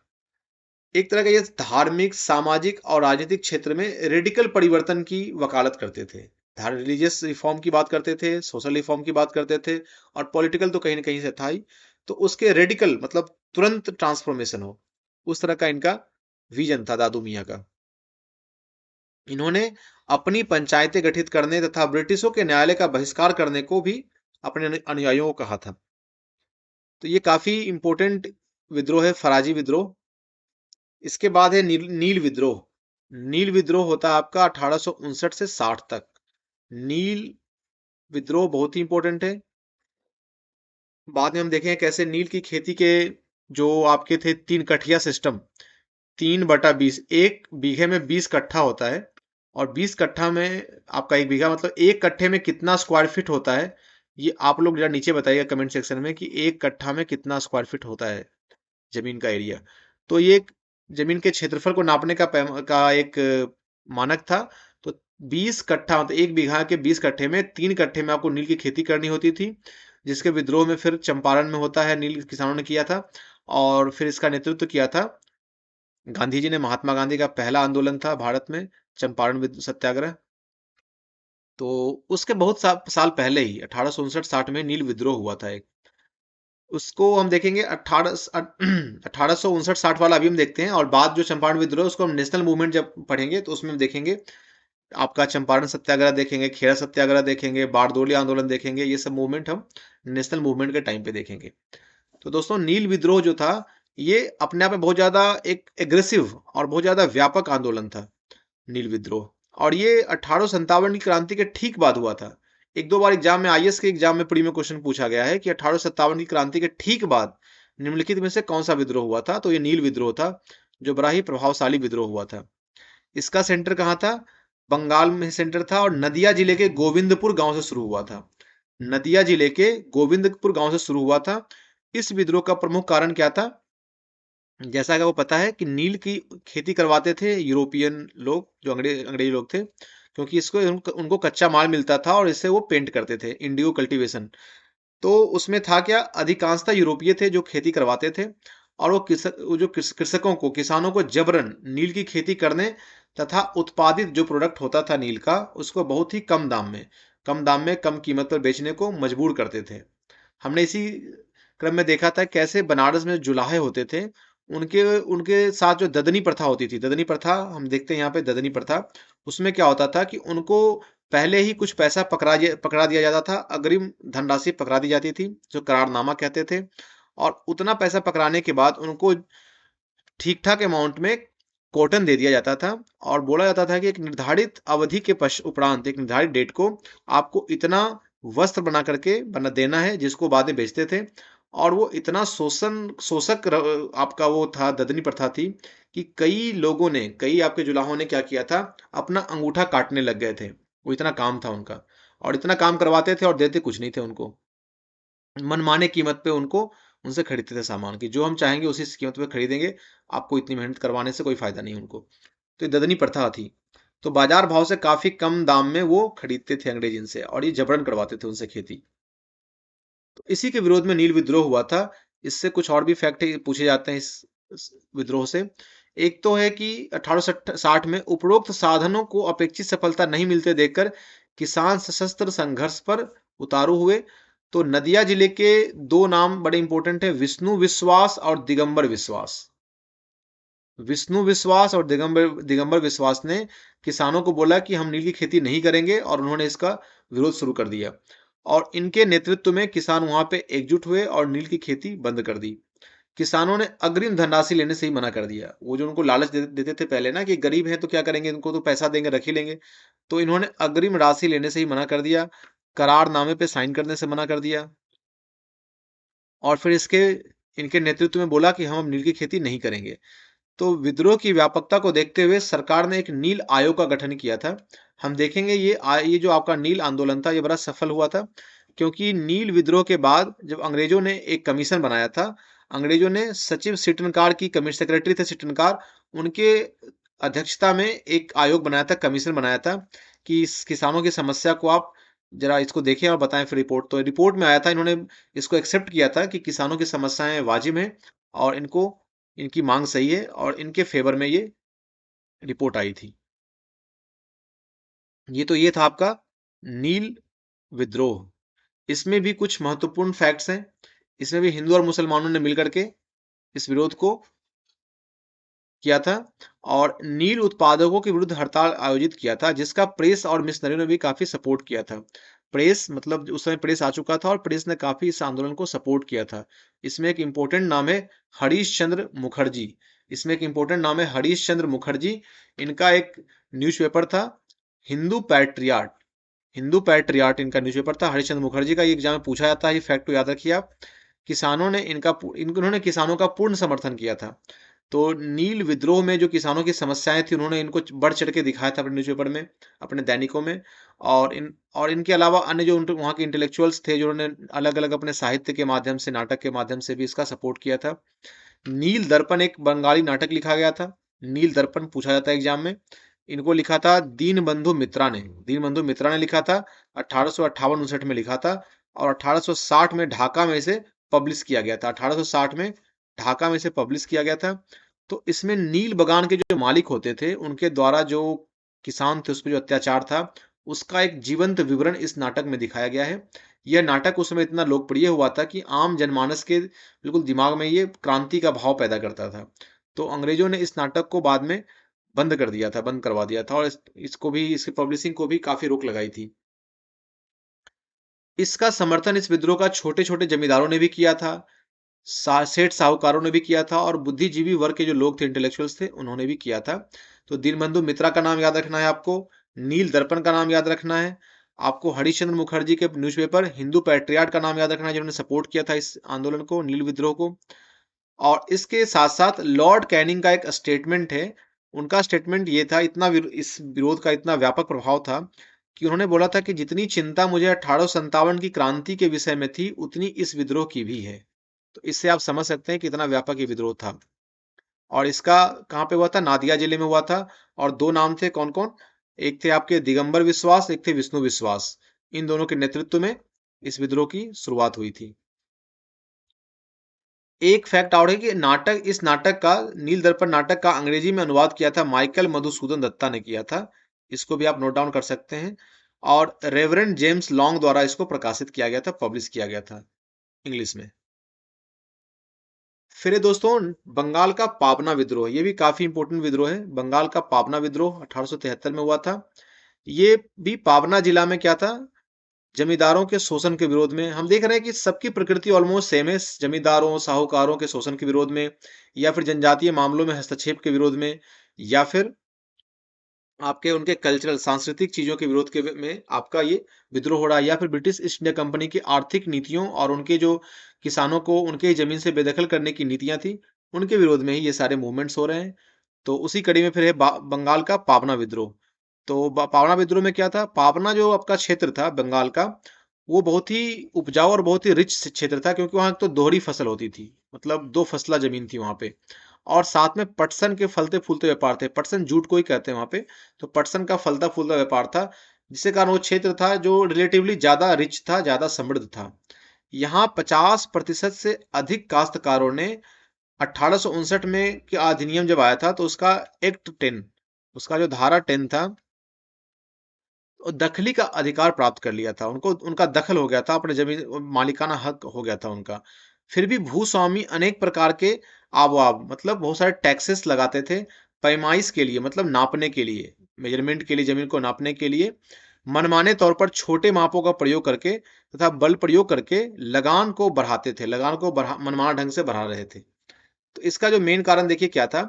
एक तरह का ये धार्मिक, सामाजिक और राजनीतिक क्षेत्र में रेडिकल परिवर्तन की वकालत करते थे। रिलीजियस रिफॉर्म की बात करते थे, सोशल रिफॉर्म की बात करते थे, और पॉलिटिकल तो कहीं ना कहीं से था ही। तो उसके रेडिकल मतलब तुरंत ट्रांसफॉर्मेशन हो, उस तरह का इनका विजन था दादू मियां का। इन्होंने अपनी पंचायतें गठित करने तथा ब्रिटिशों के न्यायालय का बहिष्कार करने को भी अपने अनुयायियों को कहा था। तो ये काफी इंपॉर्टेंट विद्रोह है, फराजी विद्रोह। इसके बाद है नील विद्रोह। नील विद्रोह होता है आपका 1859 से 60 तक। नील विद्रोह बहुत ही इंपॉर्टेंट है। बाद में हम देखेंगे कैसे नील की खेती के जो आपके थे 3 कठिया सिस्टम, 3/20, एक बीघे में 20 कट्ठा होता है, और 20 कट्ठा में आपका एक बीघा मतलब एक कट्ठे में कितना स्क्वायर फीट होता है, ये आप लोग जरा नीचे बताइएगा कमेंट सेक्शन में कि एक कट्ठा में कितना स्क्वायर फीट होता है जमीन का एरिया। तो ये एक जमीन के क्षेत्रफल को नापने का एक मानक था। तो 20 कट्ठा मतलब एक बीघा के 20 कट्ठे में 3 कट्ठे में आपको नील की खेती करनी होती थी, जिसके विद्रोह में फिर चंपारण में होता है, नील किसानों ने किया था। और फिर इसका नेतृत्व किया था गांधी जी ने। महात्मा गांधी का पहला आंदोलन था भारत में, चंपारण सत्याग्रह। तो उसके बहुत साल पहले ही 1859-60 में नील विद्रोह हुआ था एक। उसको हम देखेंगे 1859-60 वाला अभी हम देखते हैं, और बाद जो चंपारण विद्रोह उसको हम नेशनल मूवमेंट जब पढ़ेंगे तो उसमें हम देखेंगे आपका चंपारण सत्याग्रह देखेंगे, खेड़ा सत्याग्रह देखेंगे, बारडोली आंदोलन देखेंगे। ये सब मूवमेंट हम नेशनल मूवमेंट के टाइम पे देखेंगे। तो दोस्तों नील विद्रोह जो था, ये अपने आप में बहुत ज्यादा एक एग्रेसिव और बहुत ज्यादा व्यापक आंदोलन था, नील विद्रोह। और ये 1857 की क्रांति के ठीक बाद हुआ था। एक दो बार एग्जाम में, आईएएस के एग्जाम में प्री में क्वेश्चन पूछा गया है कि 1857 की क्रांति के ठीक बाद निम्नलिखित में से कौन सा विद्रोह हुआ था, तो ये नील विद्रोह था, जो बड़ा ही प्रभावशाली विद्रोह हुआ था। इसका सेंटर कहाँ था? बंगाल में सेंटर था, और नदिया जिले के गोविंदपुर गांव से शुरू हुआ था। नदिया जिले के गोविंदपुर गांव से शुरू हुआ था। इस विद्रोह का प्रमुख कारण क्या था? जैसा कि वो पता है कि नील की खेती करवाते थे यूरोपियन लोग, जो अंग्रेजी लोग थे, क्योंकि इसको उनको कच्चा माल मिलता था और इससे वो पेंट करते थे, इंडिगो कल्टीवेशन। तो उसमें था क्या, अधिकांशतः यूरोपीय थे जो खेती करवाते थे, और वो जो कृषकों को, किसानों को जबरन नील की खेती करने तथा उत्पादित जो प्रोडक्ट होता था नील का, उसको बहुत ही कम दाम में कम कीमत पर बेचने को मजबूर करते थे। हमने इसी क्रम में देखा था कैसे बनारस में जुलाहे होते थे, उनके उनके साथ जो ददनी प्रथा होती थी, ददनी प्रथा हम देखते हैं यहाँ पे, ददनी प्रथा, उसमें क्या होता था कि उनको पहले ही कुछ पैसा पकड़ा दिया जाता था, अग्रिम धनराशि पकड़ा दी जाती थी, जो करारनामा कहते थे। और उतना पैसा पकड़ाने के बाद उनको ठीक ठाक अमाउंट में कॉटन दे दिया जाता था, और बोला जाता था कि एक निर्धारित अवधि के उपरांत, एक निर्धारित डेट को आपको इतना वस्त्र बना करके बना देना है, जिसको बाद में बेचते थे। और वो इतना आपका वो था, ददनी प्रथा थी, कि कई आपके जुलाहों ने क्या किया था, अपना अंगूठा काटने लग गए थे। वो इतना काम था उनका, और इतना काम करवाते थे और देते कुछ नहीं थे उनको। मनमाने कीमत पे उनको उनसे खरीदते थे सामान की, जो हम चाहेंगे उसी कीमत पे खरीदेंगे, आपको इतनी मेहनत करवाने से कोई फायदा नहीं उनको। तो ये ददनी प्रथा थी। तो बाजार भाव से काफी कम दाम में वो खरीदते थे अंग्रेज इनसे, और ये जबरन करवाते थे उनसे खेती। तो इसी के विरोध में नील विद्रोह हुआ था। इससे कुछ और भी फैक्ट पूछे जाते हैं इस विद्रोह से। एक तो है कि 1860 में उपरोक्त साधनों को अपेक्षित सफलता नहीं मिलते देखकर किसान सशस्त्र संघर्ष पर उतारू हुए। तो नदिया जिले के दो नाम बड़े इंपॉर्टेंट है, विष्णु विश्वास और दिगंबर विश्वास। विष्णु विश्वास और दिगंबर दिगंबर विश्वास ने किसानों को बोला कि हम नील की खेती नहीं करेंगे, और उन्होंने इसका विरोध शुरू कर दिया। और इनके नेतृत्व में किसान वहां पे एकजुट हुए और नील की खेती बंद कर दी। किसानों ने अग्रिम धनराशि लेने से ही मना कर दिया। वो जो उनको लालच देते थे पहले ना कि गरीब हैं तो क्या करेंगे, इनको तो पैसा देंगे, रख ही लेंगे। तो इन्होंने अग्रिम राशि लेने से ही मना कर दिया, करारनामे पे साइन करने से मना कर दिया। और फिर इसके इनके नेतृत्व में बोला कि हम अब नील की खेती नहीं करेंगे। तो विद्रोह की व्यापकता को देखते हुए सरकार ने एक नील आयोग का गठन किया था। हम देखेंगे ये जो आपका नील आंदोलन था, ये बड़ा सफल हुआ था, क्योंकि नील विद्रोह के बाद जब अंग्रेजों ने एक कमीशन बनाया था, अंग्रेजों ने सचिव सिटनकार की कमीशन, सेक्रेटरी थे सिटनकार, उनके अध्यक्षता में एक आयोग बनाया था, कमीशन बनाया था कि इस किसानों की समस्या को आप जरा इसको देखें और बताएं फिर रिपोर्ट। तो रिपोर्ट में आया था, इन्होंने इसको एक्सेप्ट किया था कि किसानों की समस्याएं वाजिब हैं, और इनकी मांग सही है, और इनके फेवर में ये रिपोर्ट आई थी। ये था आपका नील विद्रोह। इसमें भी कुछ महत्वपूर्ण फैक्ट्स हैं। इसमें भी हिंदू और मुसलमानों ने मिलकर के इस विरोध को किया था, और नील उत्पादकों के विरुद्ध हड़ताल आयोजित किया था, जिसका प्रेस और मिशनरियों ने भी काफी सपोर्ट किया था। प्रेस मतलब उस समय प्रेस आ चुका था, और प्रेस ने काफी इस आंदोलन को सपोर्ट किया था। इसमें एक इंपॉर्टेंट नाम है हरीश चंद्र मुखर्जी। इसमें एक इंपॉर्टेंट नाम है हरीश चंद्र मुखर्जी। इनका एक न्यूज़पेपर था, हिंदू पैट्रियाट। हिंदू पैट्रियाट इनका न्यूज़पेपर था, हरीश चंद्र मुखर्जी का। ये एग्जाम में पूछा जाता है, ये फैक्ट को याद रखिए आप। किसानों ने इन्होंने किसानों का पूर्ण समर्थन किया था। तो नील विद्रोह में जो किसानों की समस्याएं थी, उन्होंने इनको बढ़ चढ़ के दिखाया था अपने न्यूज़पेपर में, अपने दैनिकों में। और इनके अलावा अन्य जो वहाँ के इंटेलेक्चुअल्स थे, जिन्होंने अलग अलग अपने साहित्य के माध्यम से, नाटक के माध्यम से भी इसका सपोर्ट किया था। नील दर्पण एक बंगाली नाटक लिखा गया था। नील दर्पण पूछा जाता है एग्जाम में। इनको लिखा था दीनबंधु मित्रा ने। दीनबंधु मित्रा ने लिखा था, 1858-59 में लिखा था, और 1860 में ढाका में इसे पब्लिश किया गया था। 1860 में ढाका में इसे पब्लिश किया गया था। तो इसमें नील बगान के जो मालिक होते थे, उनके द्वारा जो किसान थे उस पर जो अत्याचार था, उसका एक जीवंत विवरण इस नाटक में दिखाया गया है। यह नाटक उस समय इतना लोकप्रिय हुआ था कि आम जनमानस के बिल्कुल दिमाग में ये क्रांति का भाव पैदा करता था। तो अंग्रेजों ने इस नाटक को बाद में बंद कर दिया था, बंद करवा दिया था, और इसको भी, इसकी पब्लिशिंग को भी काफी रोक लगाई थी। इसका समर्थन इस विद्रोह का छोटे छोटे जमींदारों ने भी किया था, सेठ साहूकारों ने भी किया था, और बुद्धिजीवी वर्ग के जो लोग थे, इंटेलेक्चुअल्स थे, उन्होंने भी किया था। तो दीनबंधु मित्रा का नाम याद रखना है आपको, नील दर्पण का नाम याद रखना है आपको, हरिश्चंद्र मुखर्जी के न्यूज़पेपर हिंदू पैट्रियाट का नाम याद रखना है, जिन्होंने सपोर्ट किया था इस आंदोलन को, नील विद्रोह को। और इसके साथ साथ लॉर्ड कैनिंग का एक स्टेटमेंट है। उनका स्टेटमेंट ये था, इस विरोध का इतना व्यापक प्रभाव था कि उन्होंने बोला था कि जितनी चिंता मुझे 1857 की क्रांति के विषय में थी, उतनी इस विद्रोह की भी है। तो इससे आप समझ सकते हैं कितना व्यापक ये विद्रोह था। और इसका कहाँ पे हुआ था? नादिया जिले में हुआ था। और दो नाम थे, कौन कौन? एक थे आपके दिगंबर विश्वास, एक थे विष्णु विश्वास। इन दोनों के नेतृत्व में इस विद्रोह की शुरुआत हुई थी। एक फैक्ट और है कि इस नाटक का, नील दर्पण नाटक का अंग्रेजी में अनुवाद किया था माइकल मधुसूदन दत्ता ने किया था। इसको भी आप नोट डाउन कर सकते हैं। और रेवरेंड जेम्स लॉन्ग द्वारा इसको प्रकाशित किया गया था, पब्लिश किया गया था इंग्लिश में। फिर ये दोस्तों, बंगाल का पाबना विद्रोह, ये भी काफी इंपोर्टेंट विद्रोह है। बंगाल का पाबना विद्रोह 1873 में हुआ था। ये भी पाबना जिला में क्या था? जमींदारों के शोषण के विरोध में। हम देख रहे हैं कि सबकी प्रकृति ऑलमोस्ट सेम है, जमींदारों साहूकारों के शोषण के विरोध में, या फिर जनजातीय मामलों में हस्तक्षेप के विरोध में, या फिर आपके उनके कल्चरल सांस्कृतिक चीजों के विरोध के में आपका ये विद्रोह हो रहा है, या फिर ब्रिटिश ईस्ट इंडिया कंपनी की आर्थिक नीतियों और उनके जो किसानों को उनके जमीन से बेदखल करने की नीतियां थी, उनके विरोध में ही ये सारे मूवमेंट्स हो रहे हैं। तो उसी कड़ी में फिर है बंगाल का पावना विद्रोह। तो पावना विद्रोह में क्या था? पावना जो आपका क्षेत्र था बंगाल का, वो बहुत ही उपजाऊ और बहुत ही रिच क्षेत्र था, क्योंकि वहां तो दोहरी फसल होती थी, मतलब दो फसला जमीन थी वहां पे। और साथ में पटसन के फलते फूलते व्यापार थे। पटसन जूट को ही कहते हैं वहां पे। तो पटसन का फलता फूलता व्यापार था, जिसके कारण वो क्षेत्र था जो रिलेटिवली ज्यादा रिच था, ज्यादा समृद्ध था। यहाँ 50% से अधिक काश्तकारों ने 1859 में के अधिनियम जब आया था तो उसका एक्ट 10, उसका जो धारा 10 था, वो दखली का अधिकार प्राप्त कर लिया था। उनको उनका दखल हो गया था, अपने जमीन मालिकाना हक हो गया था उनका। फिर भी भूस्वामी अनेक प्रकार के आवाब मतलब बहुत सारे टैक्सेस लगाते थे पैमाइश के लिए, मतलब नापने के लिए, मेजरमेंट के लिए, जमीन को नापने के लिए मनमाने तौर पर छोटे मापों का प्रयोग करके तथा बल प्रयोग करके लगान को बढ़ाते थे, लगान को मनमाना ढंग से बढ़ा रहे थे। तो इसका जो मेन कारण देखिए क्या था,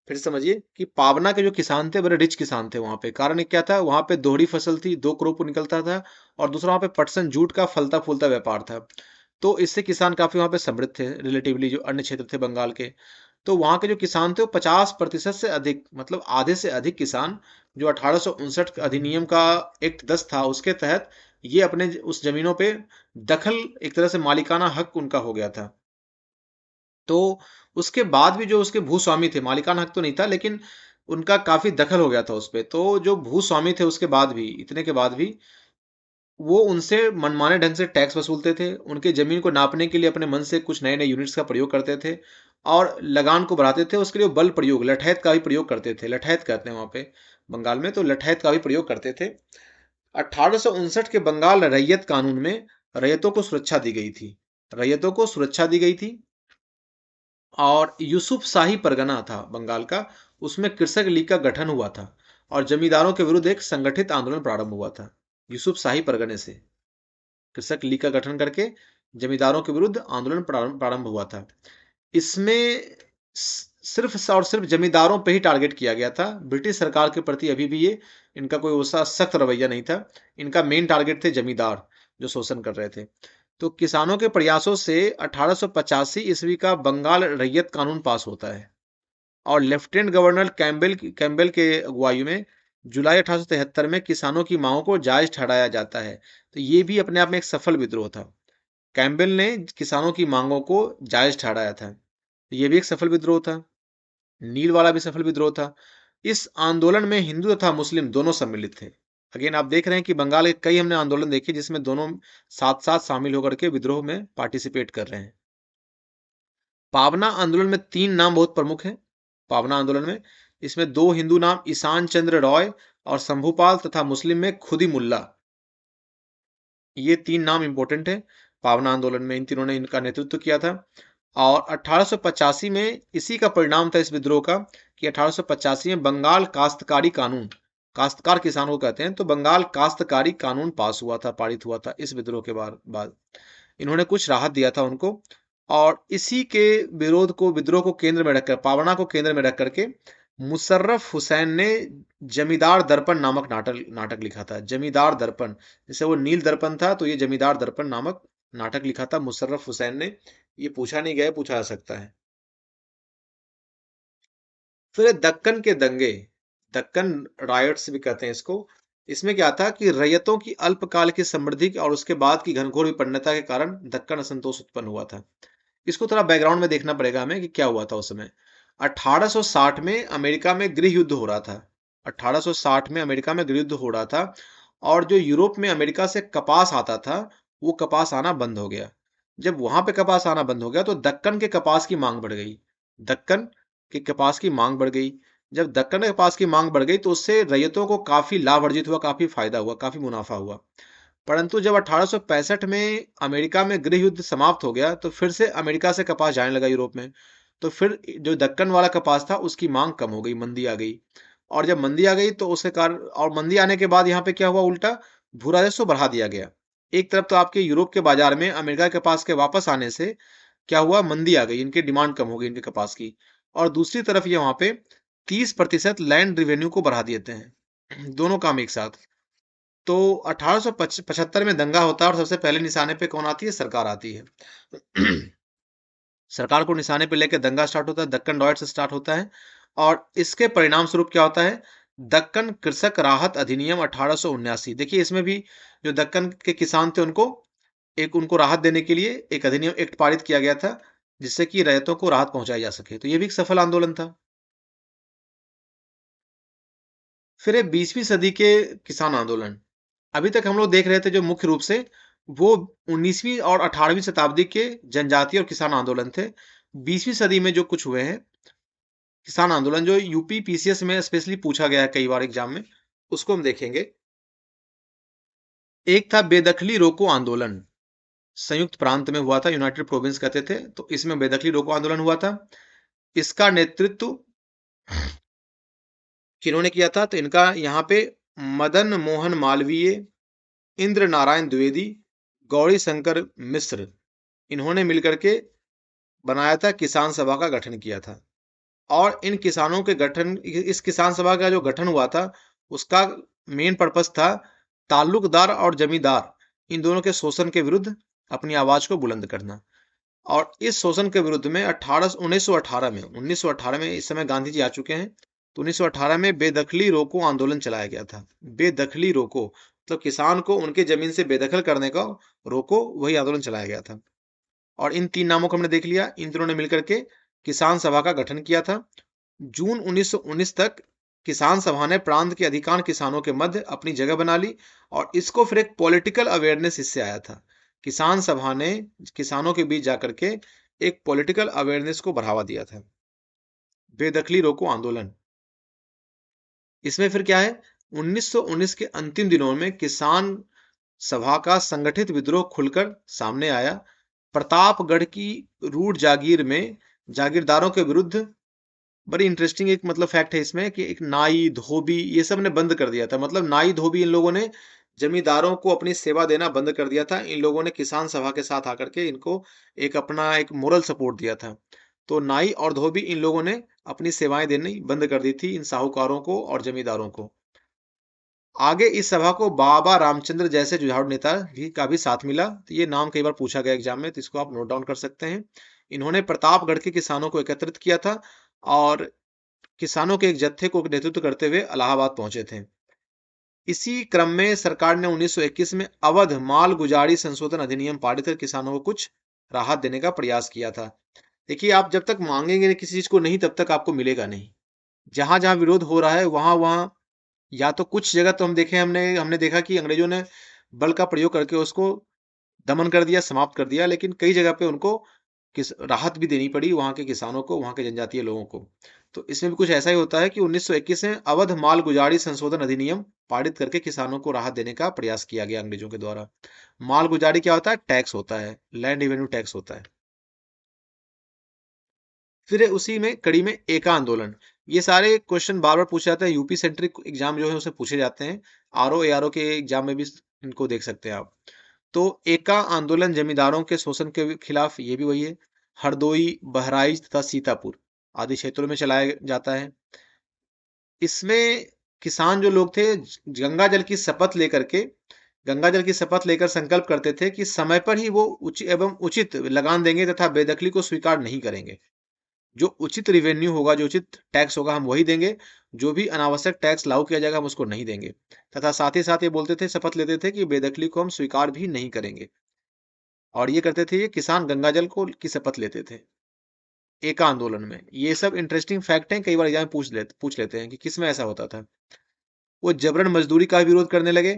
फिर समझिए कि पावना के जो किसान थे बड़े रिच किसान थे वहां पे। कारण क्या था, वहां पे दोहरी फसल थी, दो क्रॉप निकलता था, और दूसरा वहां पे पटसन जूट का फलता फूलता व्यापार था। तो इससे किसान काफी वहां पे समृद्ध थे रिलेटिवली जो अन्य क्षेत्र थे बंगाल के। तो वहां के जो किसान थे वो 50% से अधिक, मतलब आधे से अधिक किसान, जो 1859 अधिनियम का एक्ट 10 था उसके तहत, ये अपने उस जमीनों पे दखल, एक तरह से मालिकाना हक उनका हो गया था। तो उसके बाद भी जो उसके भूस्वामी थे, मालिकाना हक तो नहीं था लेकिन उनका काफी दखल हो गया था उस पे। तो जो भूस्वामी थे उसके बाद भी, इतने के बाद भी, वो उनसे मनमाने ढंग से टैक्स वसूलते थे। उनके जमीन को नापने के लिए अपने मन से कुछ नए नए यूनिट्स का प्रयोग करते थे और लगान को बढ़ाते थे। उसके लिए बल प्रयोग, लठैत का भी प्रयोग करते थे। लठैत कहते हैं वहां पे बंगाल में, तो लठैत का भी प्रयोग करते थे। 1859 के बंगाल रैयत कानून में रैयतों को सुरक्षा दी गई थी, रैयतों को सुरक्षा दी गई थी। और यूसुफ शाही परगना था बंगाल का, उसमें कृषक लीग का गठन हुआ था और जमींदारों के विरुद्ध एक संगठित आंदोलन प्रारंभ हुआ था। यूसुफ शाही परगने से कृषक लीग का गठन करके जमींदारों के विरुद्ध आंदोलन प्रारंभ हुआ था। इसमें सिर्फ और सिर्फ जमींदारों पे ही टारगेट किया गया था। ब्रिटिश सरकार के प्रति अभी भी ये इनका कोई वैसा सख्त रवैया नहीं था। इनका मेन टारगेट थे जमींदार जो शोषण कर रहे थे। तो किसानों के प्रयासों से 1885 ईस्वी का बंगाल रैयत कानून पास होता है और लेफ्टिनेंट गवर्नर कैम्बेल के अगुवाई में जुलाई 1873 में किसानों की मांगों को जायज ठहराया जाता है। तो ये भी अपने आप में एक सफल विद्रोह था। कैम्बेल ने किसानों की मांगों को जायज ठहराया था, तो ये भी एक सफल विद्रोह था। नील वाला भी सफल विद्रोह था। इस आंदोलन में हिंदू तथा मुस्लिम दोनों सम्मिलित थे। अगेन आप देख रहे हैं कि बंगाल के कई हमने आंदोलन देखे जिसमें दोनों साथ साथ शामिल होकर के विद्रोह में पार्टिसिपेट कर रहे हैं। पावना आंदोलन में तीन नाम बहुत प्रमुख हैं। पावना आंदोलन में इसमें दो हिंदू नाम ईशान चंद्र रॉय और शंभुपाल तथा मुस्लिम में खुदी मुल्ला, ये तीन नाम इंपॉर्टेंट है। पावना आंदोलन में इन तीनों ने इनका नेतृत्व किया था। और 1885 में इसी का परिणाम था इस विद्रोह का कि 1885 में बंगाल काश्तकारी कानून, काश्तकार किसानों को कहते हैं, तो बंगाल काश्तकारी कानून पास हुआ था, पारित हुआ था इस विद्रोह के बाद। इन्होंने कुछ राहत दिया था उनको। और इसी के विरोध को, विद्रोह को केंद्र में रखकर, पावना को केंद्र में रख करके मुशर्रफ हुसैन ने जमींदार दर्पण नामक नाटक नाटक लिखा था। जमींदार दर्पण, जैसे वो नील दर्पण था तो ये जमींदार दर्पण नामक नाटक लिखा था मुशर्रफ हुसैन ने। ये पूछा नहीं गया, पूछा जा सकता है। फिर दक्कन के दंगे, दक्कन रायट्स भी कहते हैं इसको। इसमें क्या था कि रैयतों की अल्पकाल की समृद्धि और उसके बाद की घनघोर विपन्नता के कारण दक्कन असंतोष उत्पन्न हुआ था। इसको थोड़ा बैकग्राउंड में देखना पड़ेगा हमें कि क्या हुआ था उस समय। 1860 में अमेरिका में गृह युद्ध हो रहा था। 1860 में अमेरिका में गृह युद्ध हो रहा था और जो यूरोप में अमेरिका से कपास आता था वो कपास आना बंद हो गया। जब वहां पे कपास आना बंद हो गया तो दक्कन के कपास की मांग बढ़ गई। दक्कन के कपास की मांग बढ़ गई। जब दक्कन के कपास की मांग बढ़ गई तो उससे रैयतों को काफी लाभ अर्जित हुआ, काफी फायदा हुआ, काफी मुनाफा हुआ। परंतु जब 1865 में अमेरिका में गृह युद्ध समाप्त हो गया तो फिर से अमेरिका से कपास जाने लगा यूरोप में। तो फिर जो दक्कन वाला कपास था उसकी मांग कम हो गई, मंदी आ गई। और जब मंदी आ गई तो उसके कारण, और मंदी आने के बाद यहाँ पे क्या हुआ, उल्टा भू राजस्व बढ़ा दिया गया। एक तरफ तो आपके यूरोप के बाजार में अमेरिका के कपास के वापस आने से क्या हुआ, मंदी आ गई, इनकी डिमांड कम हो गई इनके कपास की। और दूसरी तरफ ये वहां पे 30% लैंड रिवेन्यू को बढ़ा देते हैं। दोनों काम एक साथ। तो 1875 में दंगा होता है और सबसे पहले निशाने पे कौन आती है, सरकार आती है। सरकार को निशाने पे लेकर दंगा स्टार्ट होता है, दक्कन रॉयट्स से स्टार्ट होता है। और इसके परिणाम स्वरूप क्या होता है, दक्कन कृषक राहत अधिनियम 1879। देखिए इसमें भी जो दक्कन के किसान थे उनको, एक उनको राहत देने के लिए एक अधिनियम, एक्ट पारित किया गया था जिससे कि रैयतों को राहत पहुंचाई जा सके। तो ये भी एक सफल आंदोलन था। फिर है 20वीं सदी के किसान आंदोलन। अभी तक हम लोग देख रहे थे जो मुख्य रूप से वो 19वीं और 18वीं शताब्दी के जनजातीय और किसान आंदोलन थे। 20वीं सदी में जो कुछ हुए हैं किसान आंदोलन, जो यूपी पीसीएस में स्पेशली पूछा गया है कई बार एग्जाम में, उसको हम देखेंगे। एक था बेदखली रोको आंदोलन, संयुक्त प्रांत में हुआ था, यूनाइटेड प्रोविंस कहते थे। तो इसमें बेदखली रोको आंदोलन हुआ था। इसका नेतृत्व किन्होंने किया था? तो इनका यहाँ पे मदन मोहन मालवीय, इंद्र नारायण द्विवेदी, गौरी शंकर मिश्र, इन्होंने मिलकर के बनाया था, किसान सभा का गठन किया था। और इन किसानों के गठन, इस किसान सभा का जो गठन हुआ था उसका मेन पर्पस था ताल्लुकदार और जमींदार इन दोनों के शोषण के विरुद्ध अपनी आवाज को बुलंद करना। और इस शोषण के विरुद्ध में 1918 में, इस समय गांधी जी आ चुके हैं, तो 1918 में बेदखली रोको आंदोलन चलाया गया था। बेदखली रोको मतलब किसान को उनके जमीन से बेदखल करने का रोको, वही आंदोलन चलाया गया था। और इन तीन नामों को हमने देख लिया। इन तीनों ने मिलकर के किसान सभा का गठन किया था। जून 1919 तक किसान सभा ने प्रांत के अधिकांश किसानों के मध्य अपनी जगह बना ली और इसको फिर एक पॉलिटिकल अवेयरनेस इससे आया था। किसान सभा ने किसानों के बीच जाकर के एक पॉलिटिकल अवेयरनेस को बढ़ावा दिया था। बेदखली रोको आंदोलन, इसमें फिर क्या है, 1919 के अंतिम दिनों में किसान सभा का संगठित विद्रोह खुलकर सामने आया। प्रतापगढ़ की रूड जागीर में जागीरदारों के विरुद्ध, बड़ी इंटरेस्टिंग एक मतलब फैक्ट है इसमें कि एक नाई धोबी ये सब ने बंद कर दिया था। मतलब नाई धोबी इन लोगों ने जमींदारों को अपनी सेवा देना बंद कर दिया था। इन लोगों ने किसान सभा के साथ आकर के इनको एक अपना एक मोरल सपोर्ट दिया था। तो नाई और धोबी इन लोगों ने अपनी सेवाएं देनी बंद कर दी थी इन साहूकारों को और जमींदारों को। आगे इस सभा को बाबा रामचंद्र जैसे जुझारू नेता भी का भी साथ मिला। तो ये नाम कई बार पूछा गया एग्जाम में, तो इसको आप नोट डाउन कर सकते हैं। इन्होंने प्रतापगढ़ के किसानों को एकत्रित किया था और किसानों के एक जत्थे को नेतृत्व करते हुए इलाहाबाद पहुंचे थे। इसी क्रम में सरकार ने 1921 में अवध माल गुजारी संशोधन अधिनियम पारित कर किसानों को कुछ राहत देने का प्रयास किया था। देखिए, आप जब तक मांगेंगे किसी चीज को नहीं, तब तक आपको मिलेगा नहीं। जहां जहां विरोध हो रहा है वहां वहां, या तो कुछ जगह तो हम देखे, हमने हमने देखा कि अंग्रेजों ने बल का प्रयोग करके उसको दमन कर दिया, समाप्त कर दिया, लेकिन कई जगह पे उनको किस राहत भी देनी पड़ी वहां के किसानों को, वहां के जनजातीय लोगों को। तो इसमें भी कुछ ऐसा ही होता है कि 1921 में अवध माल गुजारी संशोधन अधिनियम पारित करके किसानों को राहत देने का प्रयास किया गया अंग्रेजों के द्वारा। माल गुजारी क्या होता है? टैक्स होता है, लैंड रेवेन्यू टैक्स होता है। फिर उसी में कड़ी में एका आंदोलन। ये सारे क्वेश्चन बार बार पूछे जाते हैं, यूपी सेंट्रिक एग्जाम जो है उसे पूछे जाते हैं। आरओ एआरओ के एग्जाम में भी इनको देख सकते हैं आप। तो एका आंदोलन जमींदारों के शोषण के खिलाफ, ये भी वही है। हरदोई, बहराइच तथा सीतापुर आदि क्षेत्रों में चलाया जाता है। इसमें किसान जो लोग थे गंगा जल की शपथ लेकर के, गंगा जल की शपथ लेकर संकल्प करते थे कि समय पर ही वो उचित लगान देंगे तथा बेदखली को स्वीकार नहीं करेंगे। जो उचित रिवेन्यू होगा, जो उचित टैक्स होगा, हम वही देंगे। जो भी अनावश्यक टैक्स लागू किया जाएगा हम उसको नहीं देंगे। तथा साथ ही साथ ये बोलते थे, शपथ लेते थे कि बेदखली को हम स्वीकार भी नहीं करेंगे। और ये करते थे, ये किसान गंगाजल को की शपथ लेते थे एका आंदोलन में। ये सब इंटरेस्टिंग फैक्ट हैं, कई बार एग्जाम पूछ लेते हैं कि किस में ऐसा होता था। वो जबरन मजदूरी का विरोध करने लगे,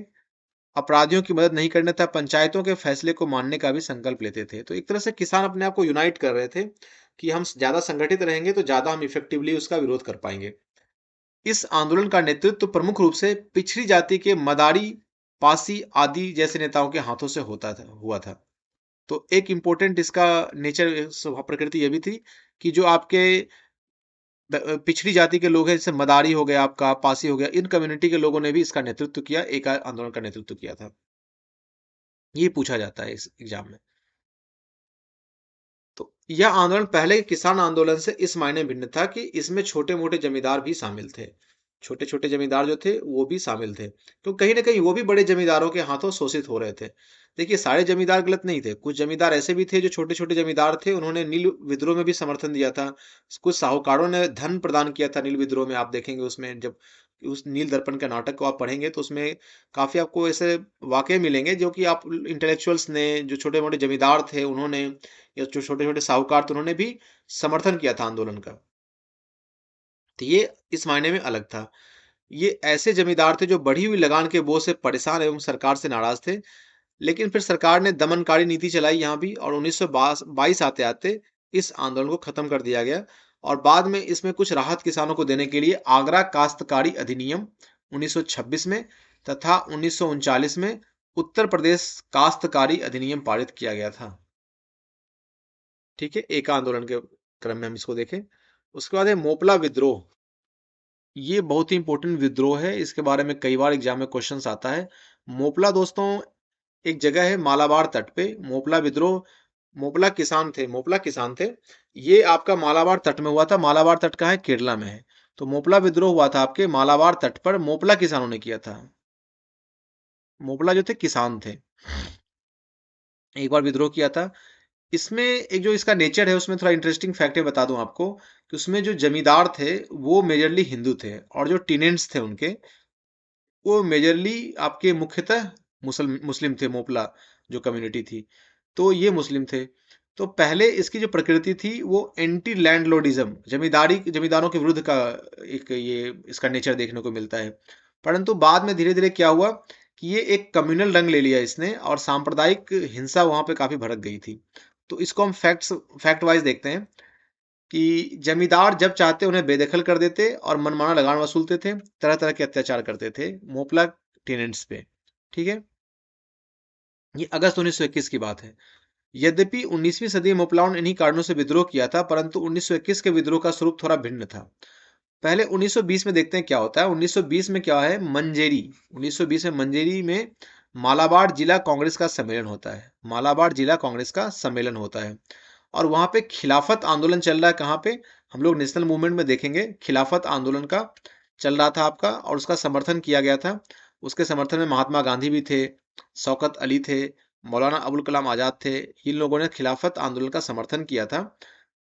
अपराधियों की मदद नहीं करने तथा पंचायतों के फैसले को मानने का भी संकल्प लेते थे। तो एक तरह से किसान अपने आप को यूनाइट कर रहे थे कि हम ज्यादा संगठित रहेंगे तो ज्यादा हम इफेक्टिवली उसका विरोध कर पाएंगे। इस आंदोलन का नेतृत्व प्रमुख रूप से पिछड़ी जाति के मदारी, पासी आदि जैसे नेताओं के हाथों से हुआ था। तो एक इंपॉर्टेंट इसका नेचर, स्वभाव प्रकृति ये भी थी कि जो आपके पिछड़ी जाति के लोग हैं, जैसे मदारी हो गया, आपका पासी हो गया, इन कम्युनिटी के लोगों ने भी इसका नेतृत्व किया, एक आंदोलन का नेतृत्व किया था। ये पूछा जाता है इस एग्जाम में। तो यह आंदोलन पहले के किसान आंदोलन से इस मायने भिन्न था कि इसमें छोटे मोटे जमींदार भी शामिल थे। छोटे छोटे जमींदार जो थे वो भी शामिल थे, तो कहीं ना कहीं वो भी बड़े जमींदारों के हाथों शोषित हो रहे थे। देखिए, सारे जमींदार गलत नहीं थे। कुछ जमींदार ऐसे भी थे जो छोटे छोटे जमींदार थे, उन्होंने नील विद्रोह में भी समर्थन दिया था। कुछ साहूकारों ने धन प्रदान किया था नील विद्रोह में। आप देखेंगे उसमें जब उस नील दर्पण के नाटक को आप पढ़ेंगे तो उसमें काफ़ी आपको ऐसे वाक़ये मिलेंगे जो कि आप इंटेलेक्चुअल्स ने, जो छोटे-मोटे जमींदार थे उन्होंने, या जो छोटे-छोटे साहूकार थे उन्होंने भी समर्थन किया था आंदोलन का। तो ये इस मायने में अलग था। ये ऐसे जमींदार थे जो बढ़ी हुई लगान के बोझ से परेशान एवं सरकार से नाराज़ थे। लेकिन फिर सरकार ने दमनकारी नीति चलाई यहाँ भी, और 1922 आते-आते इस आंदोलन को खत्म कर दिया गया, और बाद में इसमें कुछ राहत किसानों को देने के लिए आगरा काश्तकारी अधिनियम 1926 में तथा 1939 में उत्तर प्रदेश काश्तकारी अधिनियम पारित किया गया था। ठीक है, एका आंदोलन के क्रम में हम इसको देखें। उसके बाद है मोपला विद्रोह। ये बहुत ही इंपॉर्टेंट विद्रोह है, इसके बारे में कई बार एग्जाम में क्वेश्चंस आता है। मोपला दोस्तों एक जगह है मालाबार तट पे। मोपला विद्रोह, मोपला किसान थे। ये आपका मालाबार तट में हुआ था। मालाबार तट कहाँ है? केरला में है। तो मोपला विद्रोह हुआ था आपके मालाबार तट पर, मोपला किसानों ने किया था। मोपला जो थे किसान थे, एक बार विद्रोह किया था। इसमें एक जो इसका नेचर है उसमें थोड़ा इंटरेस्टिंग फैक्ट है, बता दूं आपको कि उसमें जो जमींदार थे वो मेजरली हिंदू थे, और जो टीनेंट्स थे उनके, वो मेजरली आपके मुख्यतः मुस्लिम थे। मोपला जो कम्युनिटी थी, तो ये मुस्लिम थे। तो पहले इसकी जो प्रकृति थी वो एंटी लैंडलॉर्डिज्म, जमींदारों के विरुद्ध का एक ये इसका नेचर देखने को मिलता है। परंतु बाद में धीरे धीरे क्या हुआ कि ये एक कम्युनल रंग ले लिया इसने, और सांप्रदायिक हिंसा वहां पे काफी भड़क गई थी। तो इसको हम फैक्ट वाइज देखते हैं कि जमींदार जब चाहते उन्हें बेदखल कर देते और मनमाना लगान वसूलते थे, तरह तरह के अत्याचार करते थे मोपला टेनेंट्स पे। ठीक है, ये अगस्त 1921 की बात है। यद्यपि 19वीं सदी में मोपलाओं ने इन्हीं कारणों से विद्रोह किया था, परंतु 1921 के विद्रोह का स्वरूप थोड़ा भिन्न था। पहले 1920 में देखते हैं क्या होता है। 1920 में क्या है, मंजेरी, 1920 में मंजेरी में मालाबार जिला कांग्रेस का सम्मेलन होता है। मालाबार जिला कांग्रेस का सम्मेलन होता है, और वहां पे खिलाफत आंदोलन चल रहा है। कहाँ पे? हम लोग नेशनल मूवमेंट में देखेंगे, खिलाफत आंदोलन का चल रहा था आपका, और उसका समर्थन किया गया था। उसके समर्थन में महात्मा गांधी भी थे, शौकत अली थे, मौलाना अबुल कलाम आजाद थे। इन लोगों ने खिलाफत आंदोलन का समर्थन किया था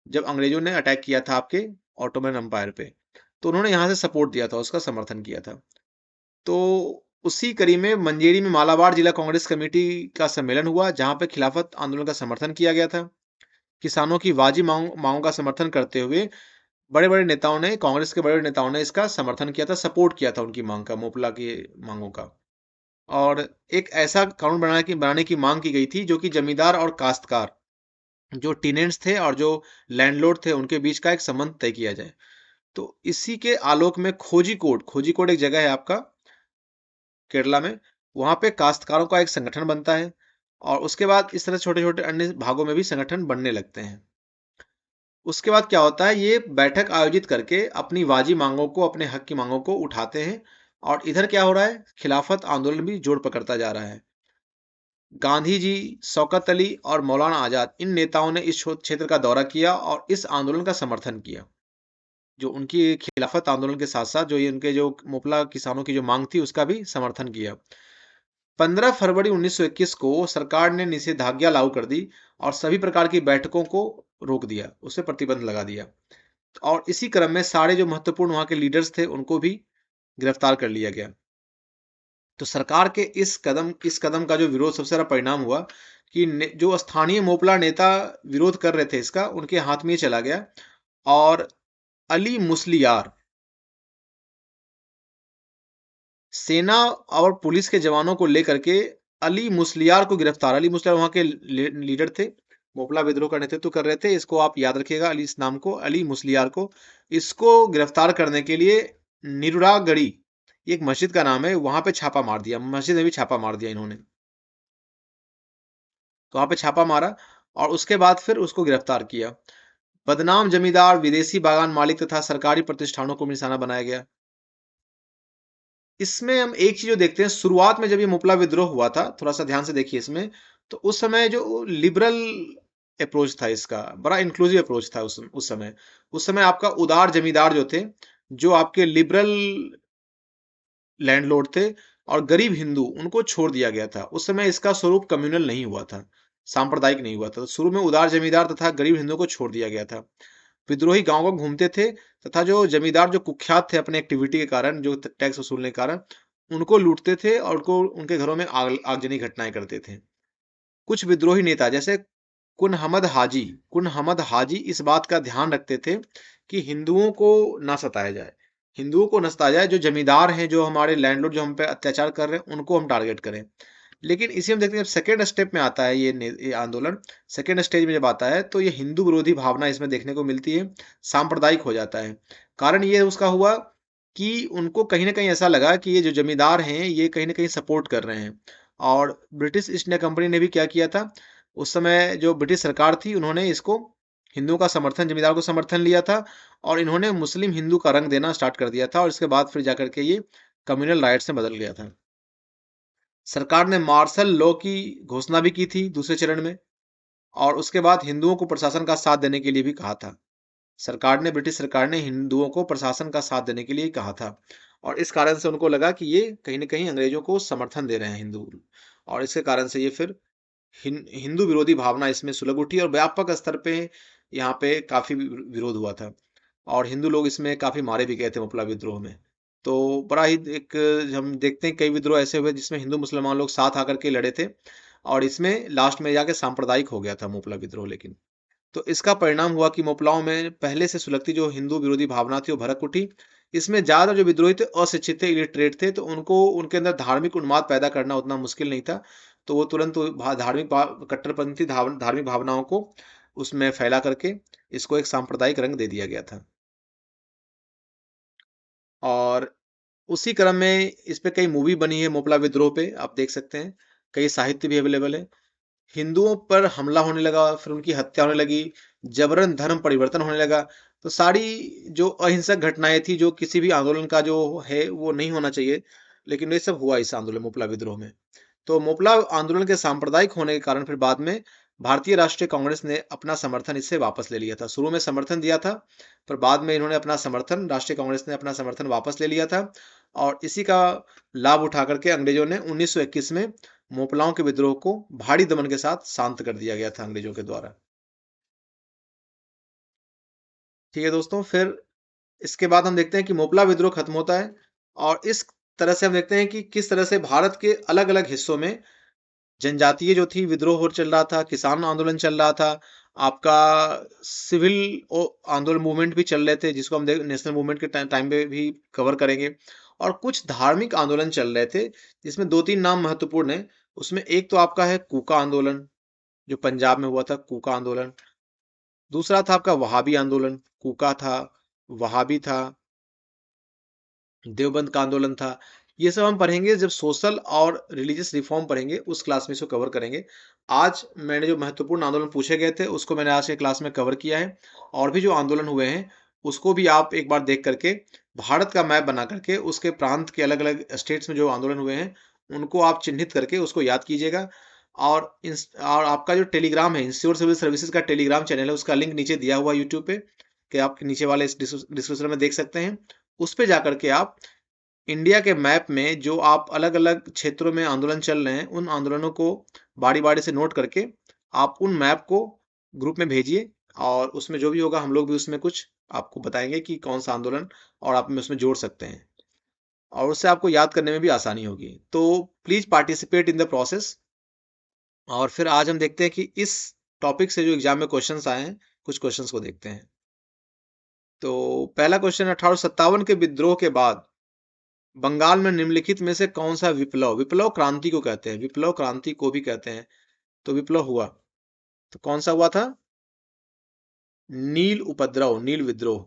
जब अंग्रेजों ने अटैक किया था आपके ऑटोमन एम्पायर पे। तो उन्होंने यहाँ से सपोर्ट दिया था, उसका समर्थन किया था। तो उसी कड़ी में मंजेरी में मालाबार जिला कांग्रेस कमेटी का सम्मेलन हुआ, जहां पे खिलाफत आंदोलन का समर्थन किया गया था। किसानों की वाजिब मांगों का समर्थन करते हुए बड़े बड़े नेताओं ने, कांग्रेस के बड़े बड़े नेताओं ने इसका समर्थन किया था, सपोर्ट किया था उनकी मांग का, मोपला की मांगों का। और एक ऐसा कानून बनाने की मांग की गई थी जो कि जमींदार और काश्तकार, जो टीनेंट्स थे और जो लैंडलॉर्ड थे, उनके बीच का एक संबंध तय किया जाए। तो इसी के आलोक में खोजी कोड एक जगह है आपका केरला में, वहां पे काश्तकारों का एक संगठन बनता है, और उसके बाद इस तरह छोटे छोटे अन्य भागों में भी संगठन बनने लगते हैं। उसके बाद क्या होता है, ये बैठक आयोजित करके अपनी वाजी मांगों को, अपने हक की मांगों को उठाते हैं। और इधर क्या हो रहा है, खिलाफत आंदोलन भी जोर पकड़ता जा रहा है। गांधी जी, शौकत अली और मौलाना आजाद, इन नेताओं ने इस क्षेत्र का दौरा किया और इस आंदोलन का समर्थन किया। जो उनकी खिलाफत आंदोलन के साथ साथ जो ये उनके जो मुपला किसानों की जो मांग थी उसका भी समर्थन किया। 15 फरवरी 1921 को सरकार ने निषेधाज्ञा लागू कर दी और सभी प्रकार की बैठकों को रोक दिया, उसे प्रतिबंध लगा दिया। और इसी क्रम में सारे जो महत्वपूर्ण वहां के लीडर्स थे उनको भी गिरफ्तार कर लिया गया। तो सरकार के इस कदम का जो विरोध, सबसे बड़ा परिणाम हुआ कि जो स्थानीय मोपला नेता विरोध कर रहे थे इसका, उनके हाथ में ये चला गया, और अली मुस्लियार, सेना और पुलिस के जवानों को लेकर के अली मुस्लियार को गिरफ्तार। अली मुस्लियार वहां के लीडर थे, मोपला विद्रोह का नेतृत्व कर रहे थे। इसको आप याद रखिएगा, अली, इस नाम को, अली मुस्लियार को। इसको गिरफ्तार करने के लिए निरुरागढ़ी, एक मस्जिद का नाम है, वहां पे छापा मार दिया। मस्जिद में भी छापा मार दिया इन्होंने। तो वहां पे छापा मारा और उसके बाद फिर उसको गिरफ्तार किया। बदनाम जमींदार, विदेशी बागान मालिक तथा सरकारी प्रतिष्ठानों को निशाना बनाया गया। इसमें हम एक चीज जो देखते हैं, शुरुआत में जब ये मुपला विद्रोह हुआ था, थोड़ा सा ध्यान से देखिए इसमें, तो उस समय जो लिबरल अप्रोच था इसका, बड़ा इंक्लूसिव अप्रोच था उस समय आपका उदार जमींदार जो थे, जो आपके लिबरल लैंडलॉर्ड थे, और गरीब हिंदू, उनको छोड़ दिया गया था। उस समय इसका स्वरूप कम्युनल नहीं हुआ था, सांप्रदायिक नहीं हुआ था। शुरू में उदार जमींदार तथा गरीब हिंदुओं को छोड़ दिया गया था। विद्रोही गांव गांव घूमते थे तथा जो जमींदार जो कुख्यात थे अपने एक्टिविटी के कारण, जो टैक्स वसूलने के कारण, उनको लूटते थे और उनको उनके घरों में आगजनी घटनाएं करते थे। कुछ विद्रोही नेता जैसे कुन हमद हाजी इस बात का ध्यान रखते थे कि हिंदुओं को ना सताया जाए, हिंदुओं को न सताया जाए, जो जमींदार हैं, जो हमारे लैंडलॉर्ड जो हम पे अत्याचार कर रहे हैं, उनको हम टारगेट करें। लेकिन इसी हम देखते हैं जब सेकेंड स्टेप में आता है ये आंदोलन, सेकेंड स्टेज में जब आता है तो ये हिंदू विरोधी भावना इसमें देखने को मिलती है, सांप्रदायिक हो जाता है। कारण ये उसका हुआ कि उनको कहीं ना कहीं ऐसा लगा कि ये जो जमींदार हैं ये कहीं ना कहीं सपोर्ट कर रहे हैं। और ब्रिटिश ईस्ट इंडिया कंपनी ने भी क्या किया था, उस समय जो ब्रिटिश सरकार थी उन्होंने इसको हिंदुओं का समर्थन, जमींदार को समर्थन लिया था और इन्होंने मुस्लिम हिंदू का रंग देना स्टार्ट कर दिया था और इसके बाद फिर जाकर के ये कम्युनल राइट्स में बदल गया था। सरकार ने मार्शल लॉ की घोषणा भी की थी दूसरे चरण में और उसके बाद हिंदुओं को प्रशासन का साथ देने के लिए भी कहा था। ब्रिटिश सरकार ने हिंदुओं को प्रशासन का साथ देने के लिए कहा था और इस कारण से उनको लगा कि ये कहीं न कहीं अंग्रेजों को समर्थन दे रहे हैं हिंदू, और इसके कारण से ये फिर हिंदू विरोधी भावना इसमें सुलग उठी और व्यापक स्तर पे यहाँ पे काफ़ी विरोध हुआ था और हिंदू लोग इसमें काफ़ी मारे भी गए थे मुपला विद्रोह में। तो बड़ा ही एक हम देखते हैं कई विद्रोह ऐसे हुए जिसमें हिंदू मुसलमान लोग साथ आकर के लड़े थे और इसमें लास्ट में जाके सांप्रदायिक हो गया था मुपला विद्रोह लेकिन। तो इसका परिणाम हुआ कि मोपलाओं में पहले से सुलगती जो हिंदू विरोधी भावना थी वो भड़क उठी। इसमें ज़्यादा जो विद्रोही थे अशिक्षित थे, इलिटरेट थे, तो उनको उनके अंदर धार्मिक उन्माद पैदा करना उतना मुश्किल नहीं था। तो वो तुरंत कट्टरपंथी धार्मिक भावनाओं को उसमें फैला करके इसको एक सांप्रदायिक रंग दे दिया गया था। और उसी क्रम में इस पे कई मूवी बनी है मोपला विद्रोह पे, आप देख सकते हैं। कई साहित्य भी अवेलेबल है। हिंदुओं पर हमला होने लगा, फिर उनकी हत्या होने लगी, जबरन धर्म परिवर्तन होने लगा। तो सारी जो अहिंसक घटनाएँ थी, जो किसी भी आंदोलन का जो है वो नहीं होना चाहिए, लेकिन ये सब हुआ इस आंदोलन मोपला विद्रोह में। तो मोपला आंदोलन के सांप्रदायिक होने के कारण फिर बाद में भारतीय राष्ट्रीय कांग्रेस ने अपना समर्थन इससे वापस ले लिया था। शुरू में समर्थन दिया था, पर बाद में इन्होंने अपना समर्थन, राष्ट्रीय कांग्रेस ने अपना समर्थन वापस ले लिया था और इसी का लाभ उठा करके अंग्रेजों ने 1921 में मोपलाओं के विद्रोह को भारी दमन के साथ शांत कर दिया गया था अंग्रेजों के द्वारा। ठीक है दोस्तों, फिर इसके बाद हम देखते हैं कि मोपला विद्रोह खत्म होता है और इस तरह से हम देखते हैं कि किस तरह से भारत के अलग-अलग हिस्सों में जनजातीय जो थी विद्रोह हो चल रहा था, किसान आंदोलन चल रहा था, आपका सिविल आंदोलन मूवमेंट भी चल रहे थे, जिसको हम नेशनल मूवमेंट के टाइम पे भी कवर करेंगे। और कुछ धार्मिक आंदोलन चल रहे थे, जिसमें 2-3 नाम महत्वपूर्ण है। उसमें एक तो आपका है कूका आंदोलन, जो पंजाब में हुआ था, कूका आंदोलन। दूसरा था आपका वहाबी आंदोलन, कूका था, वहाबी था, देवबंद का आंदोलन था। ये सब हम पढ़ेंगे जब सोशल और रिलीजियस रिफॉर्म पढ़ेंगे, उस क्लास में इसको कवर करेंगे। आज मैंने जो महत्वपूर्ण आंदोलन पूछे गए थे उसको मैंने आज के क्लास में कवर किया है और भी जो आंदोलन हुए हैं उसको भी आप एक बार देख करके भारत का मैप बना करके उसके प्रांत के अलग अलग स्टेट्स में जो आंदोलन हुए हैं उनको आप चिन्हित करके उसको याद कीजिएगा। और आपका जो टेलीग्राम है, इंश्योर सिविल सर्विसेज का टेलीग्राम चैनल है, उसका लिंक नीचे दिया हुआ यूट्यूब पे, कि आप नीचे वाले इस डिस्क्रिप्शन में देख सकते हैं। उस पे जाकर के आप इंडिया के मैप में जो आप अलग-अलग क्षेत्रों में आंदोलन चल रहे हैं, उन आंदोलनों को बारी-बारी से नोट करके आप उन मैप को ग्रुप में भेजिए और उसमें जो भी होगा हम लोग भी उसमें कुछ आपको बताएँगे कि कौन-सा आंदोलन, और आप में उसमें जोड़ सकते हैं और उससे आपको याद करने में भी आसानी होगी। तो please participate in the process. और फिर आज हम देखते हैं कि इस टॉपिक से जो एग्ज़ाम में क्वेश्चन्स आए हैं, कुछ क्वेश्चन्स को देखते हैं। तो पहला क्वेश्चन, 1857 के विद्रोह के बाद बंगाल में निम्नलिखित में से कौन सा विप्लव, विप्लव क्रांति को कहते हैं, विप्लव क्रांति को भी कहते हैं, तो विप्लव हुआ, तो कौन सा हुआ था? नील उपद्रव, नील विद्रोह।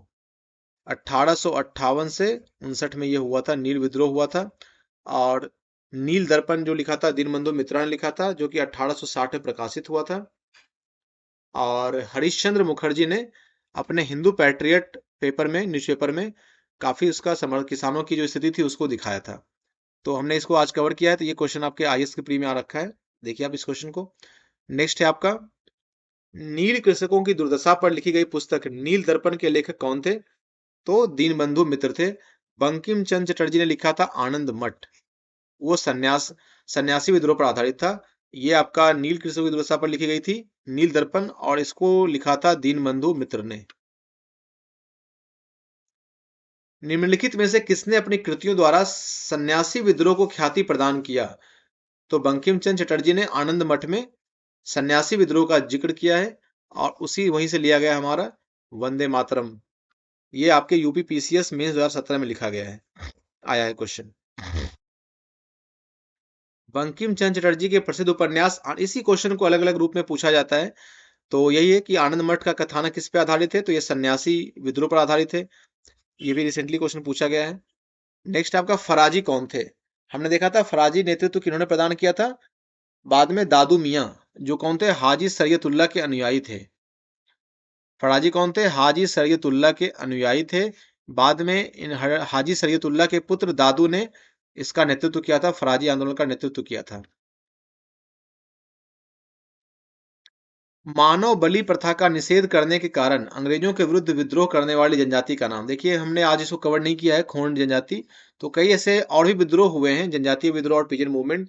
1858 से 59 में ये हुआ था, नील विद्रोह हुआ था। और नील दर्पण जो लिखा था दीनबंधु मित्रा ने लिखा था, जो कि 1860 में प्रकाशित हुआ था। और हरिश्चंद्र मुखर्जी ने अपने हिंदू पैट्रियट पेपर में, न्यूज़पेपर में काफी उसका किसानों की जो स्थिति थी उसको दिखाया था। तो हमने इसको आज कवर किया है। तो ये क्वेश्चन आपके आईएएस के प्री में आ रखा है, देखिए आप इस क्वेश्चन को। नेक्स्ट है आपका, नील कृषकों की दुर्दशा पर लिखी गई पुस्तक नील दर्पण के लेखक कौन थे? तो दीनबंधु मित्र थे। बंकिम चंद्र चटर्जी ने लिखा था आनंद मठ, वो सन्यासी विद्रोह पर आधारित था। ये आपका नील कृषकों की दुर्दशा पर लिखी गई थी नील दर्पण, और इसको लिखा था दीनबंधु मित्र ने। निम्नलिखित में से किसने अपनी कृतियों द्वारा सन्यासी विद्रोह को ख्याति प्रदान किया? तो बंकिम चंद्र चटर्जी ने आनंद मठ में सन्यासी विद्रोह का जिक्र किया है और उसी वहीं से लिया गया हमारा वंदे मातरम। ये आपके यूपी पीसीएस मेंस 2017 में लिखा गया है, आया है क्वेश्चन। बंकिम चंद्र चटर्जी के प्रसिद्ध उपन्यास, इसी क्वेश्चन को अलग अलग रूप में पूछा जाता है। तो यही है कि आनंद मठ का कथानक किस पे आधारित है? तो ये सन्यासी विद्रोह पर आधारित है। ये भी रिसेंटली क्वेश्चन पूछा गया है। नेक्स्ट आपका फराजी कौन थे? हमने देखा था फराजी नेतृत्व किन्होंने प्रदान किया था? बाद में दादू मियां, जो कौन थे? हाजी सरियतुल्लाह के अनुयायी थे। फराजी कौन थे? हाजी सरियतुल्लाह के अनुयायी थे। बाद में हाजी सरियतुल्लाह के पुत्र दादू ने इसका नेतृत्व किया था, फराजी आंदोलन का नेतृत्व किया था। मानव बलि प्रथा का निषेध करने के कारण अंग्रेजों के विरुद्ध विद्रोह करने वाली जनजाति का नाम। देखिए हमने आज इसको कवर नहीं किया है, खोंड जनजाति। तो कई ऐसे और भी विद्रोह हुए हैं, जनजातीय विद्रोह और पिजन मूवमेंट,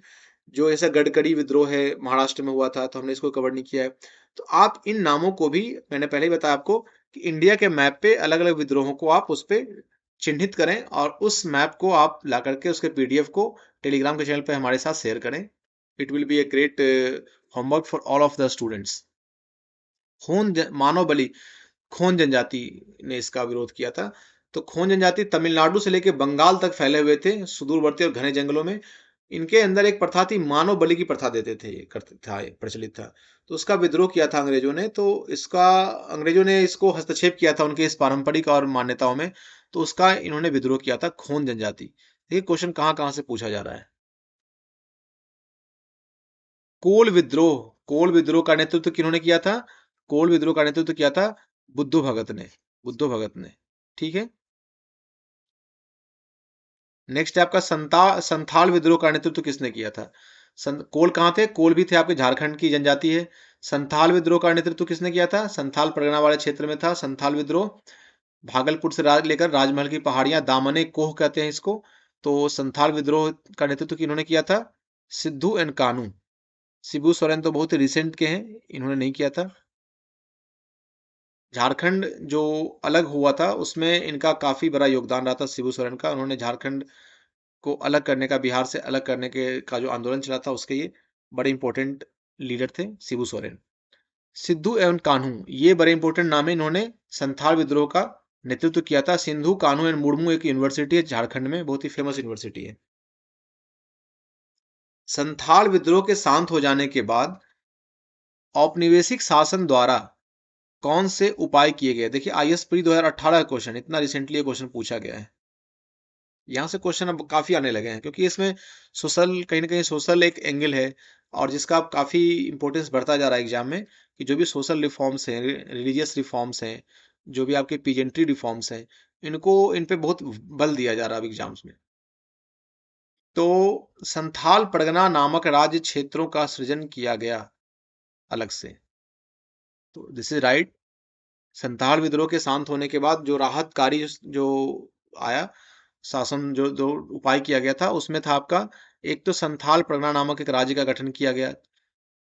जो ऐसा गडकरी विद्रोह है महाराष्ट्र में हुआ था, तो हमने इसको कवर नहीं किया है। तो आप इन नामों को भी, मैंने पहले ही बताया आपको कि इंडिया के मैप पे अलग अलग विद्रोहों को आप उस पर चिन्हित करें और उस मैप को आप ला करके उसके पीडीएफ को टेलीग्राम के चैनल पे हमारे साथ शेयर करें। It will be a great homework for all of the students. मानव बलि, खोन जनजाति ने इसका विरोध किया था। तो खोन जनजाति तमिलनाडु से लेकर बंगाल तक फैले हुए थे, सुदूरवर्ती और घने जंगलों में। इनके अंदर एक प्रथा थी, मानव बलि की प्रथा देते थे, ये करते था, ये प्रचलित था। तो उसका विद्रोह किया था अंग्रेजों ने। तो इसका अंग्रेजों ने इसको हस्तक्षेप किया था उनके इस पारंपरिक और मान्यताओं में। तो उसका इन्होंने विद्रोह किया था, खोन जनजाति। देखिए क्वेश्चन कहाँ कहाँ से पूछा जा रहा है। कोल विद्रोह, कोल विद्रोह का नेतृत्व किन्होंने किया था? कोल विद्रोह का नेतृत्व किया था बुद्धू भगत ने, बुद्धू भगत ने। ठीक है। नेक्स्ट है आपका संथाल विद्रोह का नेतृत्व किसने किया था? कोल कहाँ थे? कोल भी थे आपके झारखंड की जनजाति है। संथाल विद्रोह का नेतृत्व किसने किया था? संथाल परगना वाले क्षेत्र में था संथाल विद्रोह। भागलपुर से लेकर राजमहल की पहाड़ियां, दामने कोह कहते हैं इसको। तो संथाल विद्रोह का नेतृत्व किन्होंने किया था? सिद्धू एंड कानू। शिबू सोरेन तो बहुत ही रिसेंट के हैं, इन्होंने नहीं किया था। झारखंड जो अलग हुआ था उसमें इनका काफी बड़ा योगदान रहा था शिबू सोरेन का। उन्होंने झारखंड को अलग करने का, बिहार से अलग करने के का जो आंदोलन चला था उसके ये बड़े इंपॉर्टेंट लीडर थे शिबू सोरेन। सिद्धू एवं कान्हू, ये बड़े इंपॉर्टेंट नाम है। इन्होंने संथाल विद्रोह का नेतृत्व किया था। सिंधु कान्हू एंड मुर्मू एक यूनिवर्सिटी है झारखंड में, बहुत ही फेमस यूनिवर्सिटी है। संथाल विद्रोह के शांत हो जाने के बाद औपनिवेशिक शासन द्वारा कौन से उपाय किए गए? देखिए आईएएस प्री 2018 का क्वेश्चन, इतना रिसेंटली क्वेश्चन पूछा गया है। यहाँ से क्वेश्चन अब काफी आने लगे हैं क्योंकि इसमें सोशल, कहीं ना कहीं सोशल एक एंगल है और जिसका अब काफी इंपॉर्टेंस बढ़ता जा रहा है एग्जाम में, कि जो भी सोशल रिफॉर्म्स हैं, रिलीजियस रिफॉर्म्स हैं, जो भी आपके पीजेंट्री रिफॉर्म्स हैं, इनको, इन पे बहुत बल दिया जा रहा है अब एग्जाम्स में। तो संथाल परगना नामक राज्य क्षेत्रों का सृजन किया गया अलग से। तो दिस इज राइट। संथाल विद्रोह के शांत होने के बाद जो राहतकारी जो आया शासन, जो जो उपाय किया गया था उसमें था आपका, एक तो संथाल परगना नामक एक राज्य का गठन किया गया।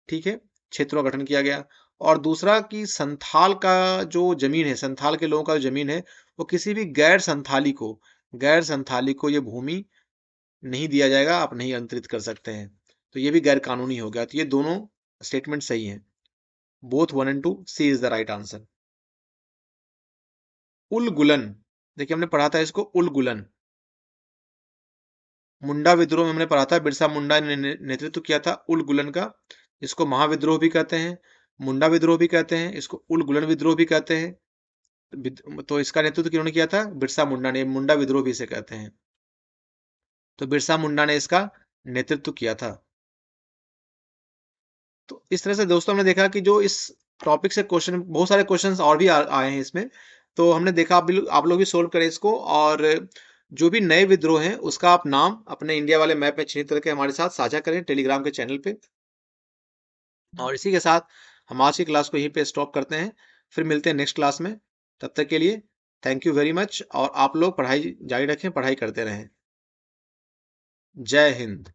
ठीक है, क्षेत्रों का गठन किया गया। और दूसरा कि संथाल का जो जमीन है, संथाल के लोगों का जो जमीन है, वो किसी भी गैर संथाली को ये भूमि नहीं दिया जाएगा, आप नहीं अंतरित कर सकते हैं। तो ये भी गैर कानूनी हो गया। तो ये दोनों स्टेटमेंट सही हैं। Both 1 and 2, C is the right answer. Ulgulan, देखिए हमने पढ़ा था इसको, उलगुलन। मुंडा विद्रोह में हमने पढ़ा था, बिरसा मुंडा ने नेतृत्व किया था उलगुलन का। इसको महाविद्रोह भी कहते हैं, मुंडा विद्रोह भी कहते हैं, इसको उलगुलन विद्रोह भी कहते हैं। तो इसका नेतृत्व किन्होंने किया था? बिरसा मुंडा ने। मुंडा विद्रोह भी इसे कहते हैं। तो बिरसा मुंडा ने इसका नेतृत्व किया था। तो इस तरह से दोस्तों हमने देखा कि जो इस टॉपिक से क्वेश्चन, बहुत सारे क्वेश्चंस और भी आए हैं इसमें। तो हमने देखा आप लोग भी सोल्व करें इसको, और जो भी नए विद्रोह हैं उसका आप नाम अपने इंडिया वाले मैप में चिन्हित करके हमारे साथ साझा करें टेलीग्राम के चैनल पे। और इसी के साथ हम आज की क्लास को यहीं पे स्टॉप करते हैं, फिर मिलते हैं नेक्स्ट क्लास में। तब तक के लिए थैंक यू वेरी मच, और आप लोग पढ़ाई जारी रखें, पढ़ाई करते रहें। जय हिंद।